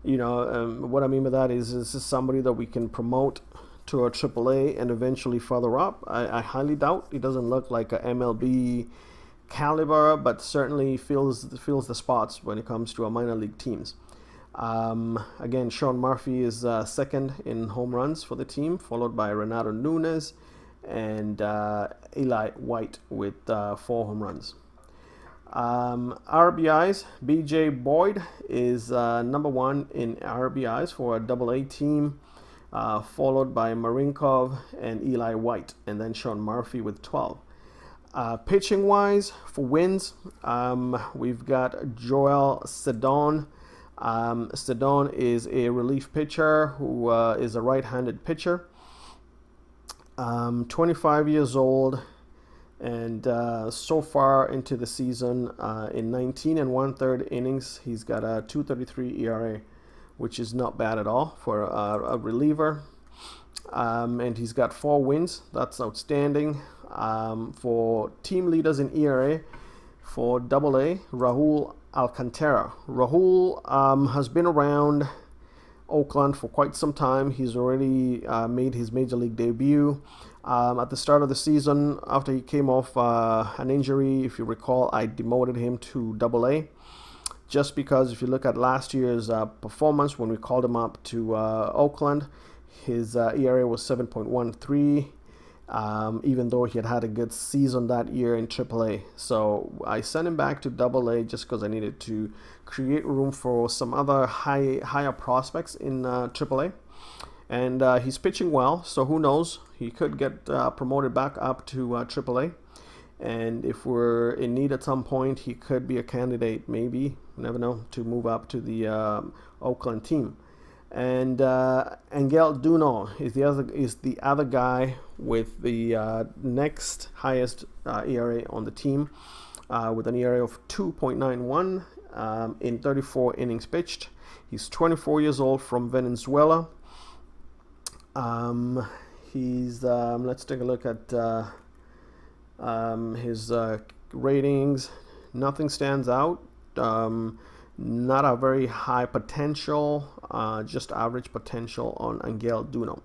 What I mean by that is this is somebody that we can promote to a AAA and eventually further up. I highly doubt. He doesn't look like a MLB caliber, but certainly fills the spots when it comes to our minor league teams. Again, Sean Murphy is second in home runs for the team, followed by Renato Nunez and Eli White with 4 home runs. RBIs, BJ Boyd is number 1 in RBIs for a Double-A team, followed by Marinkov and Eli White, and then Sean Murphy with 12. Pitching wise, for wins, we've got Joel Sedon. Sedon is a relief pitcher who is a right-handed pitcher, 25 years old, and so far into the season, in 19 1/3 innings, he's got a 2.33 ERA, which is not bad at all for a reliever. And he's got 4 wins. That's outstanding. For team leaders in ERA, for Double-A, Rahul Alcantara. Rahul has been around Oakland for quite some time. He's already made his major league debut. At the start of the season, after he came off an injury, if you recall, I demoted him to Double-A. Just because if you look at last year's performance when we called him up to Oakland, his ERA was 7.13. Even though he had a good season that year in AAA. So I sent him back to Double-A just because I needed to create room for some other higher prospects in AAA. And he's pitching well, so who knows? He could get promoted back up to AAA. And if we're in need at some point, he could be a candidate, maybe, never know, to move up to the Oakland team. And Angel Duno is the other guy with the next highest ERA on the team, with an ERA of 2.91 in 34 innings pitched. He's 24 years old, from Venezuela. Let's take a look at his ratings. Nothing stands out. Not a very high potential, just average potential on Angel Duno.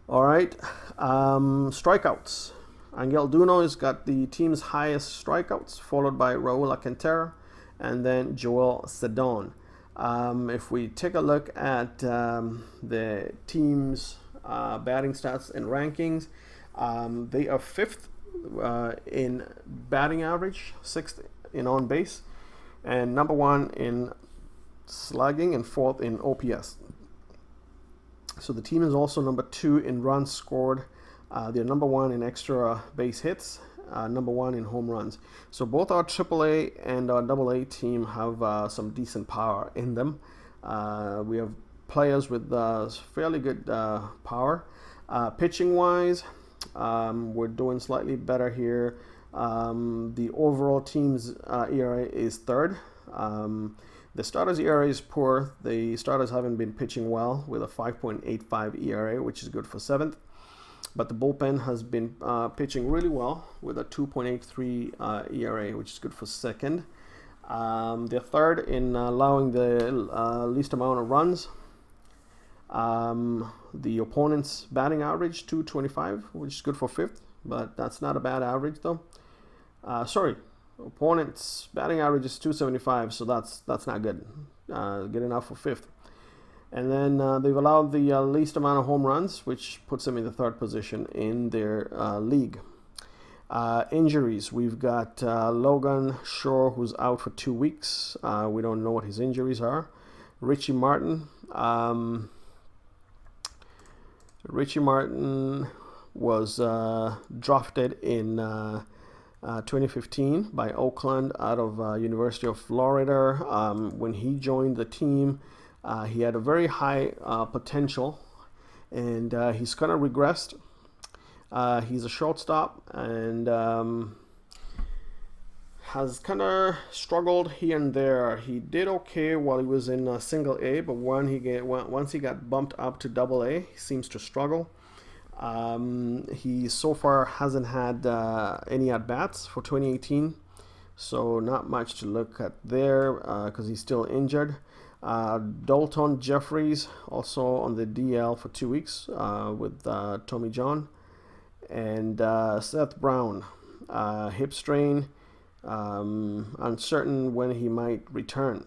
All right, strikeouts. Angel Duno has got the team's highest strikeouts, followed by Raul Alcantara, and then Joel Sedon. If we take a look at the team's batting stats and rankings, they are 5th in batting average, 6th in on base, and number 1 in slugging, and 4th in OPS. So the team is also number 2 in runs scored. They're number 1 in extra base hits, number 1 in home runs. So both our AAA and our AA team have some decent power in them. We have players with fairly good power. Pitching wise, we're doing slightly better here. The overall team's ERA is 3rd. The starters' ERA is poor. The starters haven't been pitching well with a 5.85 ERA, which is good for 7th. But the bullpen has been pitching really well with a 2.83 ERA, which is good for 2nd. They're 3rd in allowing the least amount of runs. The opponent's batting average, 225, which is good for 5th, but that's not a bad average though. Opponent's batting average is 275, so that's not good. Good enough for 5th. And then they've allowed the least amount of home runs, which puts them in the 3rd position in their league. Injuries, we've got Logan Shore, who's out for 2 weeks. We don't know what his injuries are. Richie Martin. Richie Martin was drafted in 2015 by Oakland out of University of Florida. When he joined the team, he had a very high potential, and he's kind of regressed. He's a shortstop and has kind of struggled here and there. He did okay while he was in single A, but once he got bumped up to double A, he seems to struggle. He so far hasn't had any at-bats for 2018, so not much to look at there because he's still injured. Dalton Jeffries also on the DL for 2 weeks with Tommy John. And Seth Brown, hip strain, uncertain when he might return.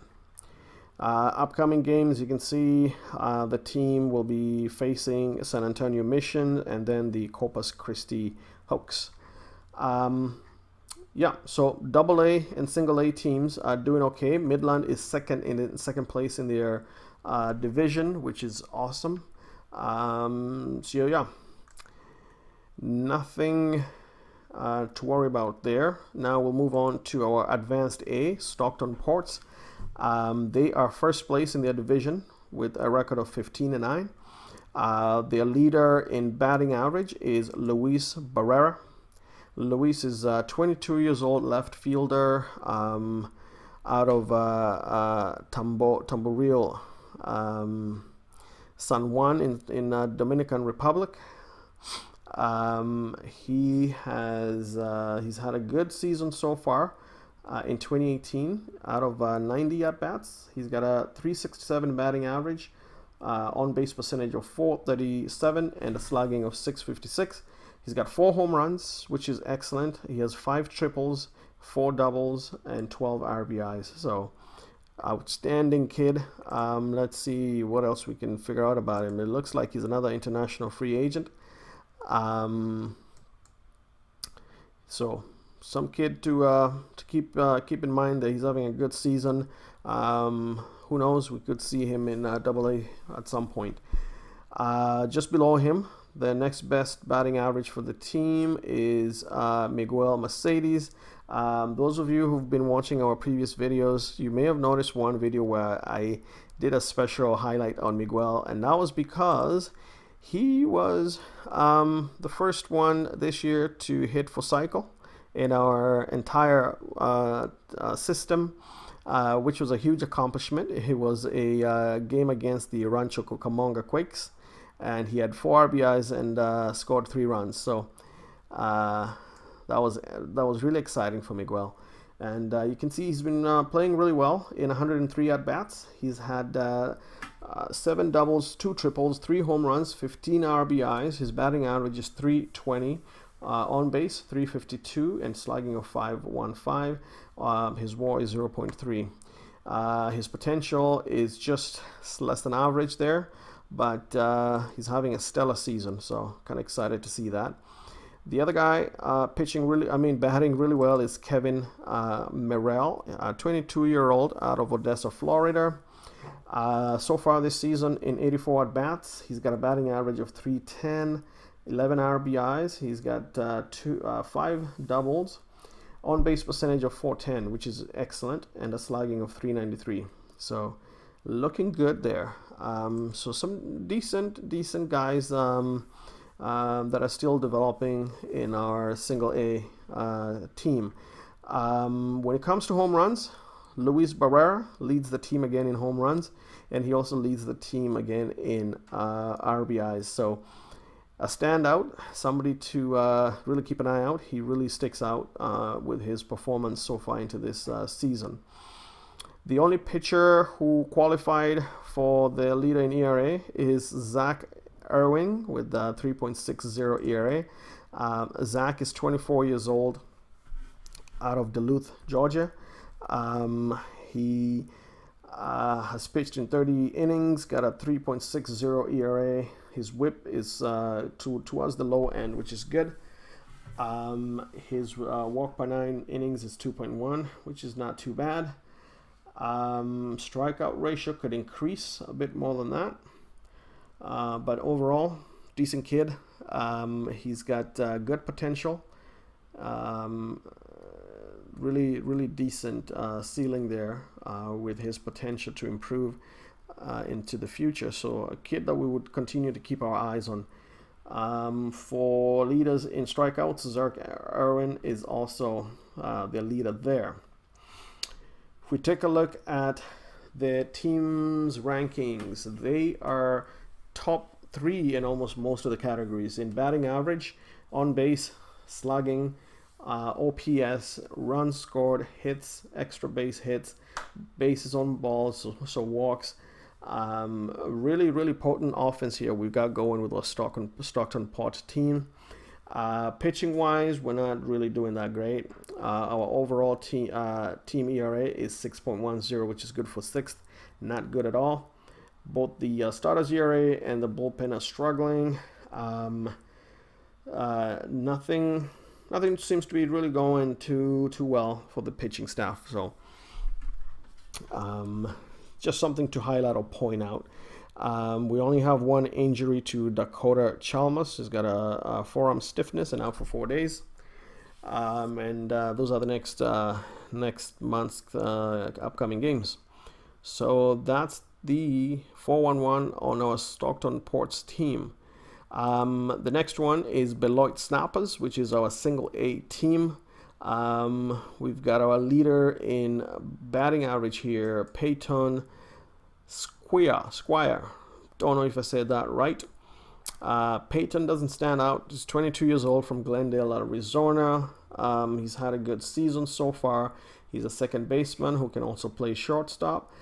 Upcoming games, you can see the team will be facing San Antonio Mission and then the Corpus Christi Hawks. So double A and single A teams are doing okay. Midland is second place in their division, which is awesome. Nothing to worry about there. Now we'll move on to our Advanced A, Stockton Ports. They are 1st place in their division with a record of 15-9. Their leader in batting average is Luis Barrera. Luis is 22 years old, left fielder out of Tamboril, San Juan in Dominican Republic. He's had a good season so far. In 2018, out of 90 at-bats, he's got a 367 batting average, on-base percentage of .437, and a slugging of .656. He's got 4 home runs, which is excellent. He has 5 triples, 4 doubles, and 12 RBIs. So, outstanding kid. Let's see what else we can figure out about him. It looks like he's another international free agent. So some kid to keep in mind that he's having a good season. Who knows? We could see him in Double A at some point. Just below him, the next best batting average for the team is Miguel Mercedes. Those of you who've been watching our previous videos, you may have noticed one video where I did a special highlight on Miguel, and that was because he was the first one this year to hit for cycle in our entire system, which was a huge accomplishment. It was a game against the Rancho Cucamonga Quakes, and he had 4 RBIs and scored 3 runs. So that was really exciting for Miguel. And you can see he's been playing really well in 103 at-bats. He's had 7 doubles, 2 triples, 3 home runs, 15 RBIs. His batting average is .320. On base 352 and slugging of .515. His WAR is 0.3. His potential is just less than average there, but he's having a stellar season, so kind of excited to see that. The other guy batting really well is Kevin Merrell, a 22-year-old out of Odessa, Florida. So far this season, in 84 at-bats, he's got a batting average of 310, 11 RBIs. He's got 5 doubles, on-base percentage of 410, which is excellent, and a slugging of 393. So looking good there. So some decent guys that are still developing in our single A team. When it comes to home runs, Luis Barrera leads the team again in home runs, and he also leads the team again in RBIs. So a standout, somebody to really keep an eye out. He really sticks out with his performance so far into this season. The only pitcher who qualified for the leader in ERA is Zach Irwin with 3.60 ERA. Zach is 24 years old, out of Duluth, Georgia. He has pitched in 30 innings, got a 3.60 ERA. His whip is towards the low end, which is good. His walk per 9 innings is 2.1, which is not too bad. Strikeout ratio could increase a bit more than that. But overall, decent kid. He's got good potential. Really decent ceiling there with his potential to improve into the future. So a kid that we would continue to keep our eyes on. For leaders in strikeouts, Zach Irwin is also the leader there. If we take a look at the team's rankings, they are top 3 in almost most of the categories. In batting average, on base, slugging, OPS, runs scored, hits, extra base hits, bases on balls, so walks. Really potent offense here we've got going with our Stockton Ports team. Pitching wise, we're not really doing that great. Our overall team ERA is 6.10, which is good for 6th, not good at all. Both the starters ERA and the bullpen are struggling. Nothing seems to be really going too well for the pitching staff. So just something to highlight or point out. We only have one injury to Dakota Chalmers. He's got a forearm stiffness and out for 4 days. And those are the next month's upcoming games. So that's the 411 on our Stockton Ports team. The next one is Beloit Snappers, which is our single A team. We've got our leader in batting average here, Peyton Squire. Don't know if I said that right. Peyton doesn't stand out. He's 22 years old from Glendale, Arizona. He's had a good season so far. He's a second baseman who can also play shortstop.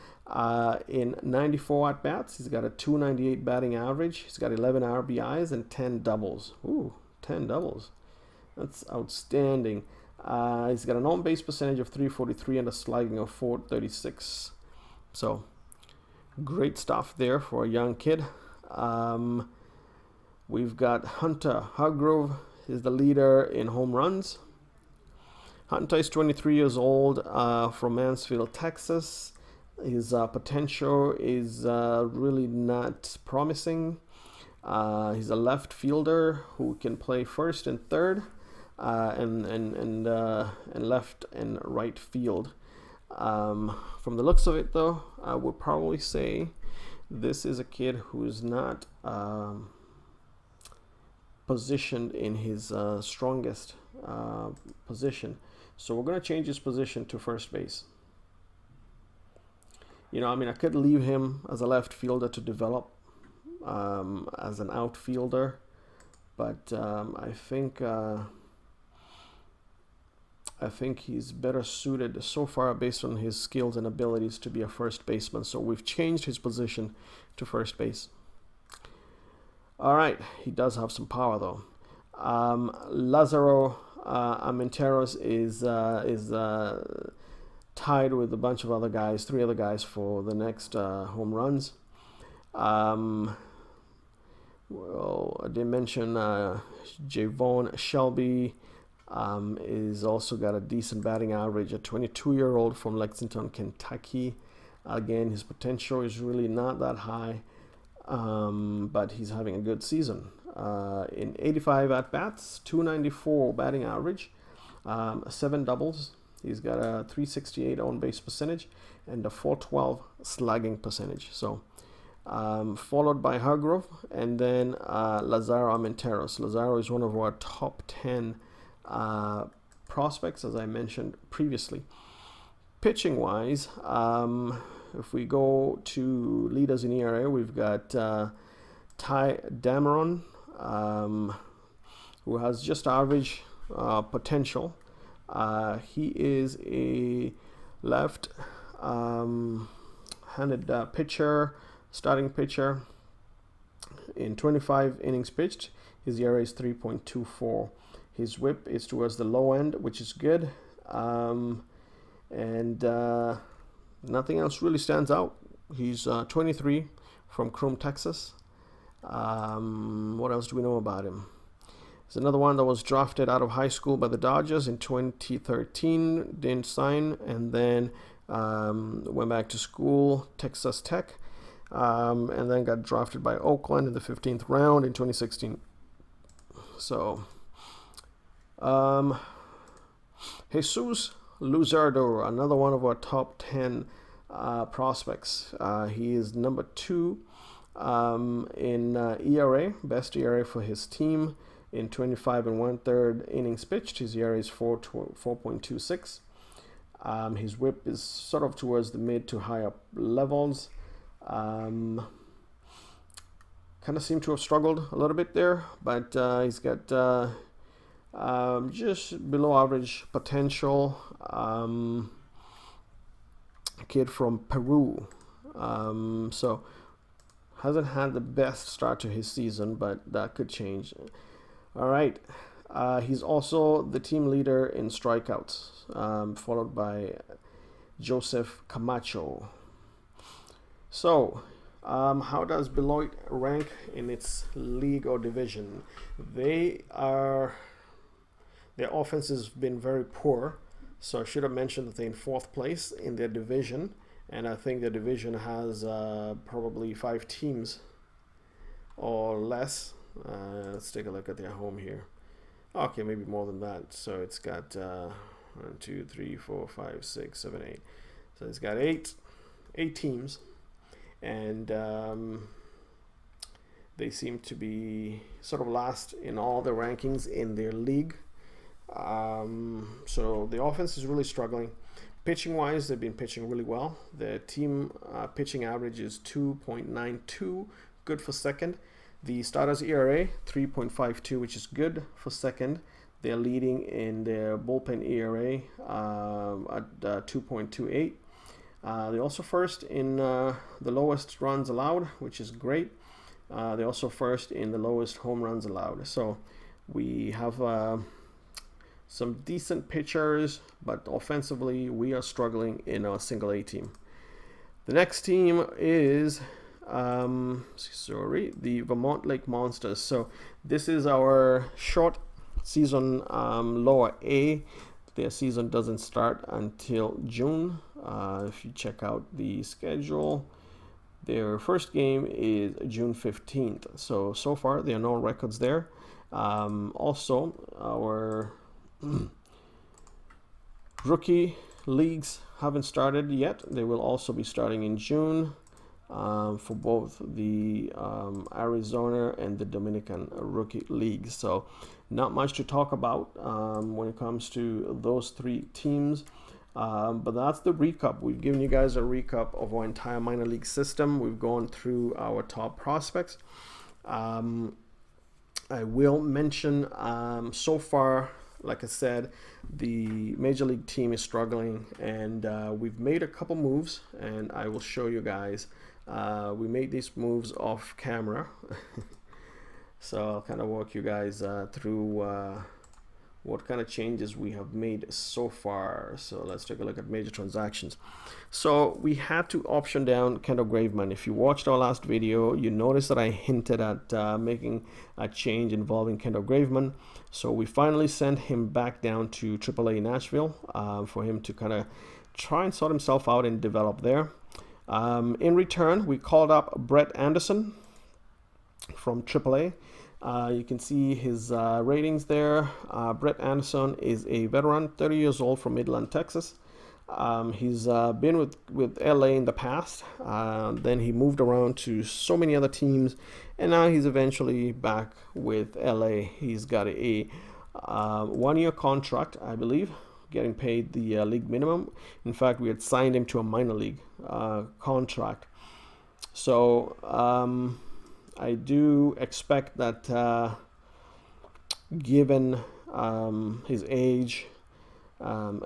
In 94 at-bats, he's got a 298 batting average. He's got 11 RBIs and 10 doubles. Ooh, 10 doubles. That's outstanding. He's got an on-base percentage of 343 and a slugging of 436. So, great stuff there for a young kid. We've got Hunter Hargrove is the leader in home runs. Hunter is 23 years old from Mansfield, Texas. His potential is really not promising. He's a left fielder who can play first and third, and left and right field. From the looks of it, though, I would probably say this is a kid who is not positioned in his strongest position. So we're going to change his position to first base. I could leave him as a left fielder to develop as an outfielder, but I think he's better suited so far based on his skills and abilities to be a first baseman. So we've changed his position to first base. All right, he does have some power though. Lazaro Amenteros is tied with a bunch of other guys, 3 other guys for the next home runs. Well, I did mention Javon Shelby is also got a decent batting average, a 22-year-old from Lexington, Kentucky. Again, his potential is really not that high, but he's having a good season. In 85 at-bats, 294 batting average, 7 doubles. He's got a 368 on-base percentage and a 412 slugging percentage. So followed by Hargrove, and then Lazaro Armenteros. Lazaro is one of our top 10 prospects, as I mentioned previously. Pitching wise, if we go to leaders in ERA, we've got Ty Dameron, who has just average potential. He is a left-handed pitcher, starting pitcher. In 25 innings pitched, his ERA is 3.24. His whip is towards the low end, which is good. And nothing else really stands out. He's 23, from Chrome, Texas. What else do we know about him? There's another one that was drafted out of high school by the Dodgers in 2013, didn't sign, and then went back to school, Texas Tech, and then got drafted by Oakland in the 15th round in 2016. So, Jesus Luzardo, another one of our top 10 prospects. He is number 2 in ERA, best ERA for his team. In 25 1/3 innings pitched, his ERA is 4.26. His whip is sort of towards the mid to high up levels. Kind of seemed to have struggled a little bit there, but he's got just below average potential. Kid from Peru, so hasn't had the best start to his season, but that could change. All right, he's also the team leader in strikeouts, followed by Joseph Camacho. So how does Beloit rank in its league or division? Their offense has been very poor, so I should have mentioned that they're in 4th place in their division, and I think the division has probably 5 teams or less. Let's take a look at their home here. Okay, maybe more than that. So it's got 1, 2, 3, 4, 5, 6, 7, 8. So it's got eight teams, and they seem to be sort of last in all the rankings in their league. So the offense is really struggling. Pitching wise, they've been pitching really well. The team pitching average is 2.92, good for second. The starters ERA 3.52, which is good for second. They're leading in their bullpen ERA at 2.28. They're also first in the lowest runs allowed, which is great. They're also first in the lowest home runs allowed. So we have some decent pitchers, but offensively we are struggling in our single A team. The next team is the Vermont Lake Monsters. So this is our short season lower A. Their season doesn't start until June. If you check out the schedule, their first game is June 15th. So far there are no records there. Also, our rookie leagues haven't started yet. They will also be starting in June for both the Arizona and the Dominican rookie leagues. So not much to talk about when it comes to those 3 teams. But that's the recap. We've given you guys a recap of our entire minor league system. We've gone through our top prospects. I will mention so far, like I said, the major league team is struggling, and we've made a couple moves, and I will show you guys. We made these moves off camera. So I'll kind of walk you guys through what kind of changes we have made so far. So let's take a look at major transactions. So we had to option down Kendall Graveman. If you watched our last video, you noticed that I hinted at making a change involving Kendall Graveman. So we finally sent him back down to AAA Nashville for him to kind of try and sort himself out and develop there. In return, we called up Brett Anderson from AAA. You can see his ratings there. Brett Anderson is a veteran, 30 years old, from Midland, Texas. He's been with LA in the past. Then he moved around to so many other teams, and now he's eventually back with LA. He's got a 1-year contract, I believe, getting paid the league minimum. In fact, we had signed him to a minor league contract. So I do expect that given his age,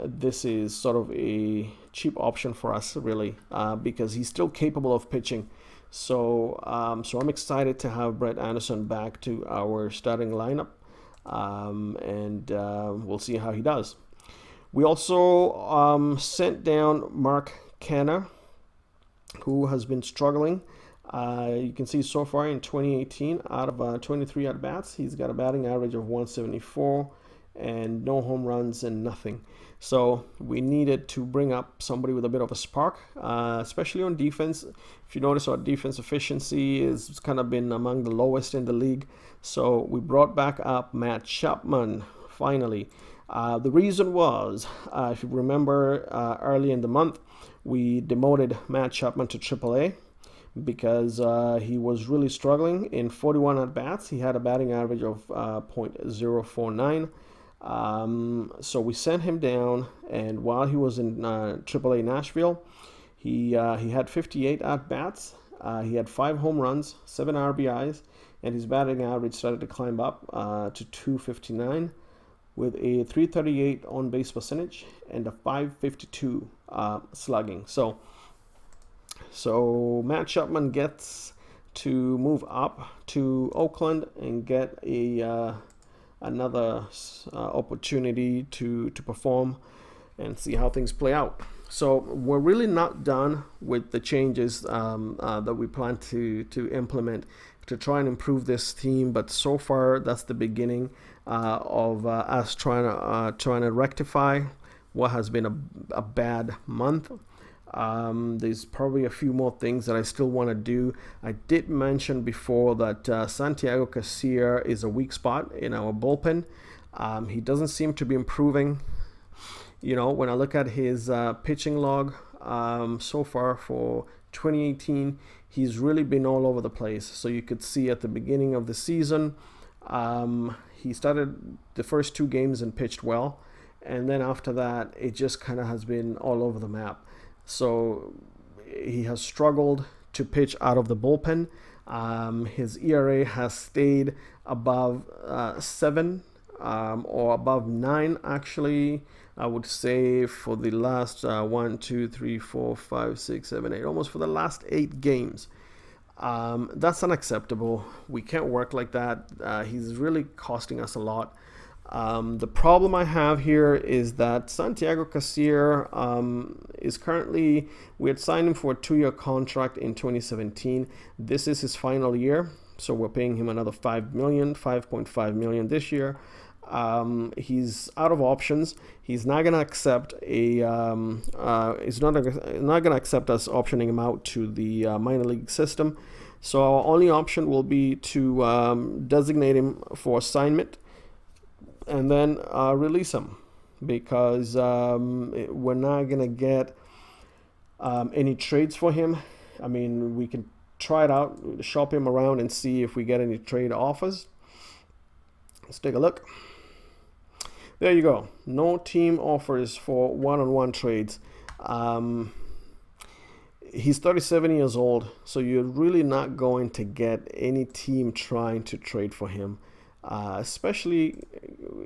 this is sort of a cheap option for us, really, because he's still capable of pitching. So I'm excited to have Brett Anderson back to our starting lineup, and we'll see how he does. We also sent down Mark Canha, who has been struggling. You can see so far in 2018, out of 23 at-bats, he's got a batting average of 174 and no home runs and nothing. So we needed to bring up somebody with a bit of a spark, especially on defense. If you notice, our defense efficiency is kind of been among the lowest in the league. So we brought back up Matt Chapman, finally. The reason was, if you remember, early in the month, we demoted Matt Chapman to AAA because he was really struggling. In 41 at-bats, he had a batting average of .049. So we sent him down, and while he was in AAA Nashville, he had 58 at-bats. He had 5 home runs, 7 RBIs, and his batting average started to climb up to .259 with a .338 on-base percentage and a .552 slugging. So Matt Chapman gets to move up to Oakland and get another opportunity to perform and see how things play out. So we're really not done with the changes that we plan to implement to try and improve this team, but so far that's the beginning of us trying to rectify what has been a bad month. There's probably a few more things that I still want to do. I did mention before that Santiago Casilla is a weak spot in our bullpen. He doesn't seem to be improving. You know, when I look at his pitching log so far for 2018, he's really been all over the place. So you could see at the beginning of the season, he started the first 2 games and pitched well. And then after that, it just kind of has been all over the map. So he has struggled to pitch out of the bullpen. His ERA has stayed above 7 or above 9, actually. I would say for the last 1, 2, 3, 4, 5, 6, 7, 8, almost for the last 8 games. That's unacceptable. We can't work like that. He's really costing us a lot. The problem I have here is that Santiago Casilla is currently, we had signed him for a 2-year contract in 2017. This is his final year, so we're paying him another $5.5 million this year. He's out of options. He's not going to accept he's not going to accept us optioning him out to the minor league system. So our only option will be to designate him for assignment and then release him, because we're not going to get any trades for him. I mean, we can try it out, shop him around and see if we get any trade offers. Let's take a look. There you go. No team offers for one-on-one trades. He's 37 years old, so you're really not going to get any team trying to trade for him, especially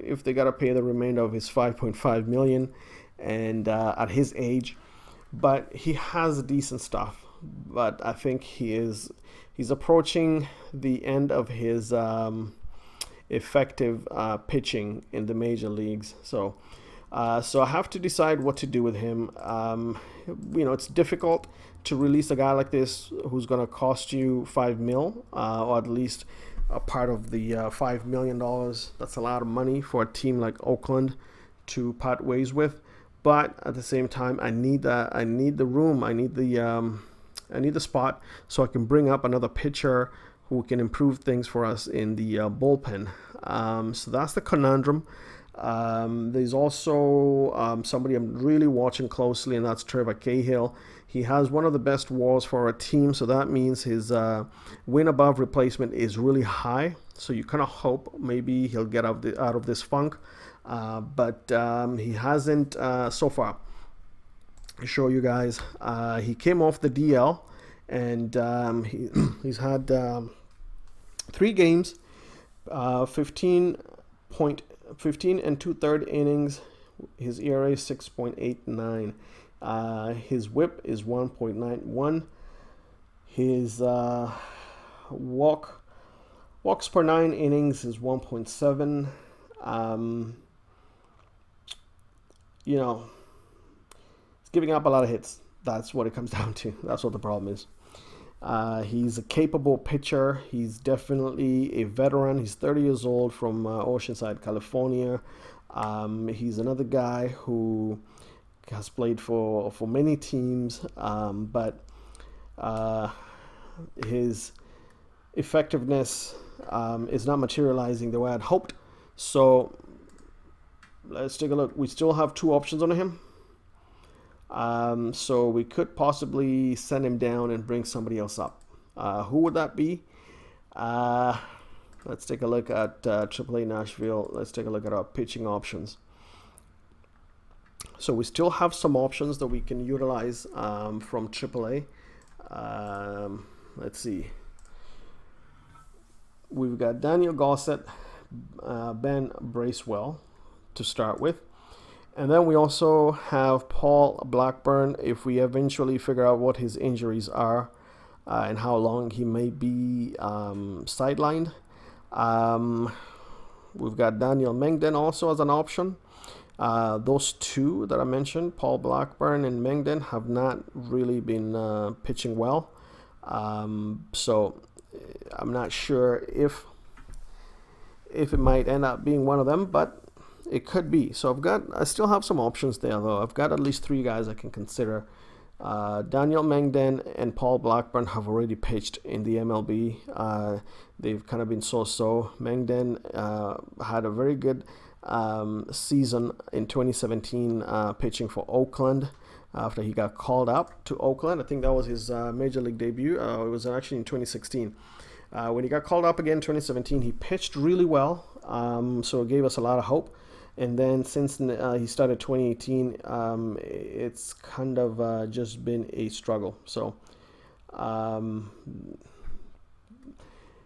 if they got to pay the remainder of his $5.5 million, and at his age. But he has decent stuff. But I think he's approaching the end of his effective pitching in the major leagues. So I have to decide what to do with him. It's difficult to release a guy like this who's going to cost you $5 million, or at least a part of the $5 million. That's a lot of money for a team like Oakland to part ways with. But at the same time, I need the room. I need the the spot so I can bring up another pitcher who can improve things for us in the bullpen. So that's the conundrum. There's also somebody I'm really watching closely, and that's Trevor Cahill. He has one of the best WARs for our team, so that means his win above replacement is really high. So you kind of hope maybe he'll get out of this funk, but he hasn't so far. I'll show you guys. He came off the DL, and he's had 3 games, 15 and 2/3 innings. His ERA is 6.89. His WHIP is 1.91. His walks per 9 innings is 1.7. You know, he's giving up a lot of hits. That's what it comes down to. That's what the problem is. He's a capable pitcher. He's definitely a veteran. He's 30 years old from Oceanside, California. He's another guy who has played for many teams, but his effectiveness is not materializing the way I'd hoped. So let's take a look. We still have 2 options on him. So we could possibly send him down and bring somebody else up. Who would that be? Let's take a look at AAA Nashville. Let's take a look at our pitching options. So we still have some options that we can utilize from AAA. Let's see. We've got Daniel Gossett, Ben Bracewell to start with. And then we also have Paul Blackburn if we eventually figure out what his injuries are and how long he may be sidelined. We've got Daniel Mengden also as an option. Those 2 that I mentioned, Paul Blackburn and Mengden, have not really been pitching well. So I'm not sure if it might end up being one of them, but it could be. So I still have some options there, though. I've got at least 3 guys I can consider. Daniel Mengden and Paul Blackburn have already pitched in the MLB. They've kind of been so-so. Mengden had a very good season in 2017 pitching for Oakland after he got called up to Oakland. I think that was his major league debut. It was actually in 2016. When he got called up again in 2017, he pitched really well, so it gave us a lot of hope. And then since he started 2018, it's kind of just been a struggle. So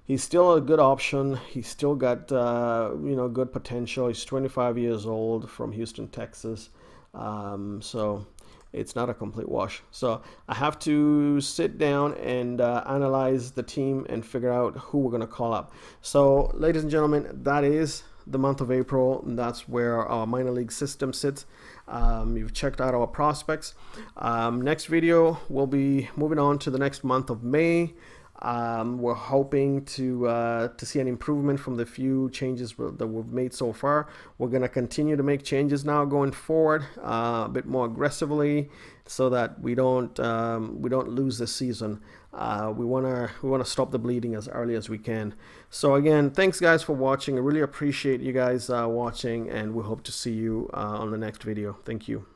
he's still a good option. He's still got good potential. He's 25 years old from Houston, Texas. So it's not a complete wash. So I have to sit down and analyze the team and figure out who we're going to call up. So, ladies and gentlemen, that is the month of April, and that's where our minor league system sits. You've checked out our prospects. Next video, we'll be moving on to the next month of May. We're hoping to see an improvement from the few changes that we've made so far. We're going to continue to make changes now going forward, a bit more aggressively, so that we don't lose the season. We want to stop the bleeding as early as we can. So again, thanks guys for watching. I really appreciate you guys watching, and we hope to see you on the next video. Thank you.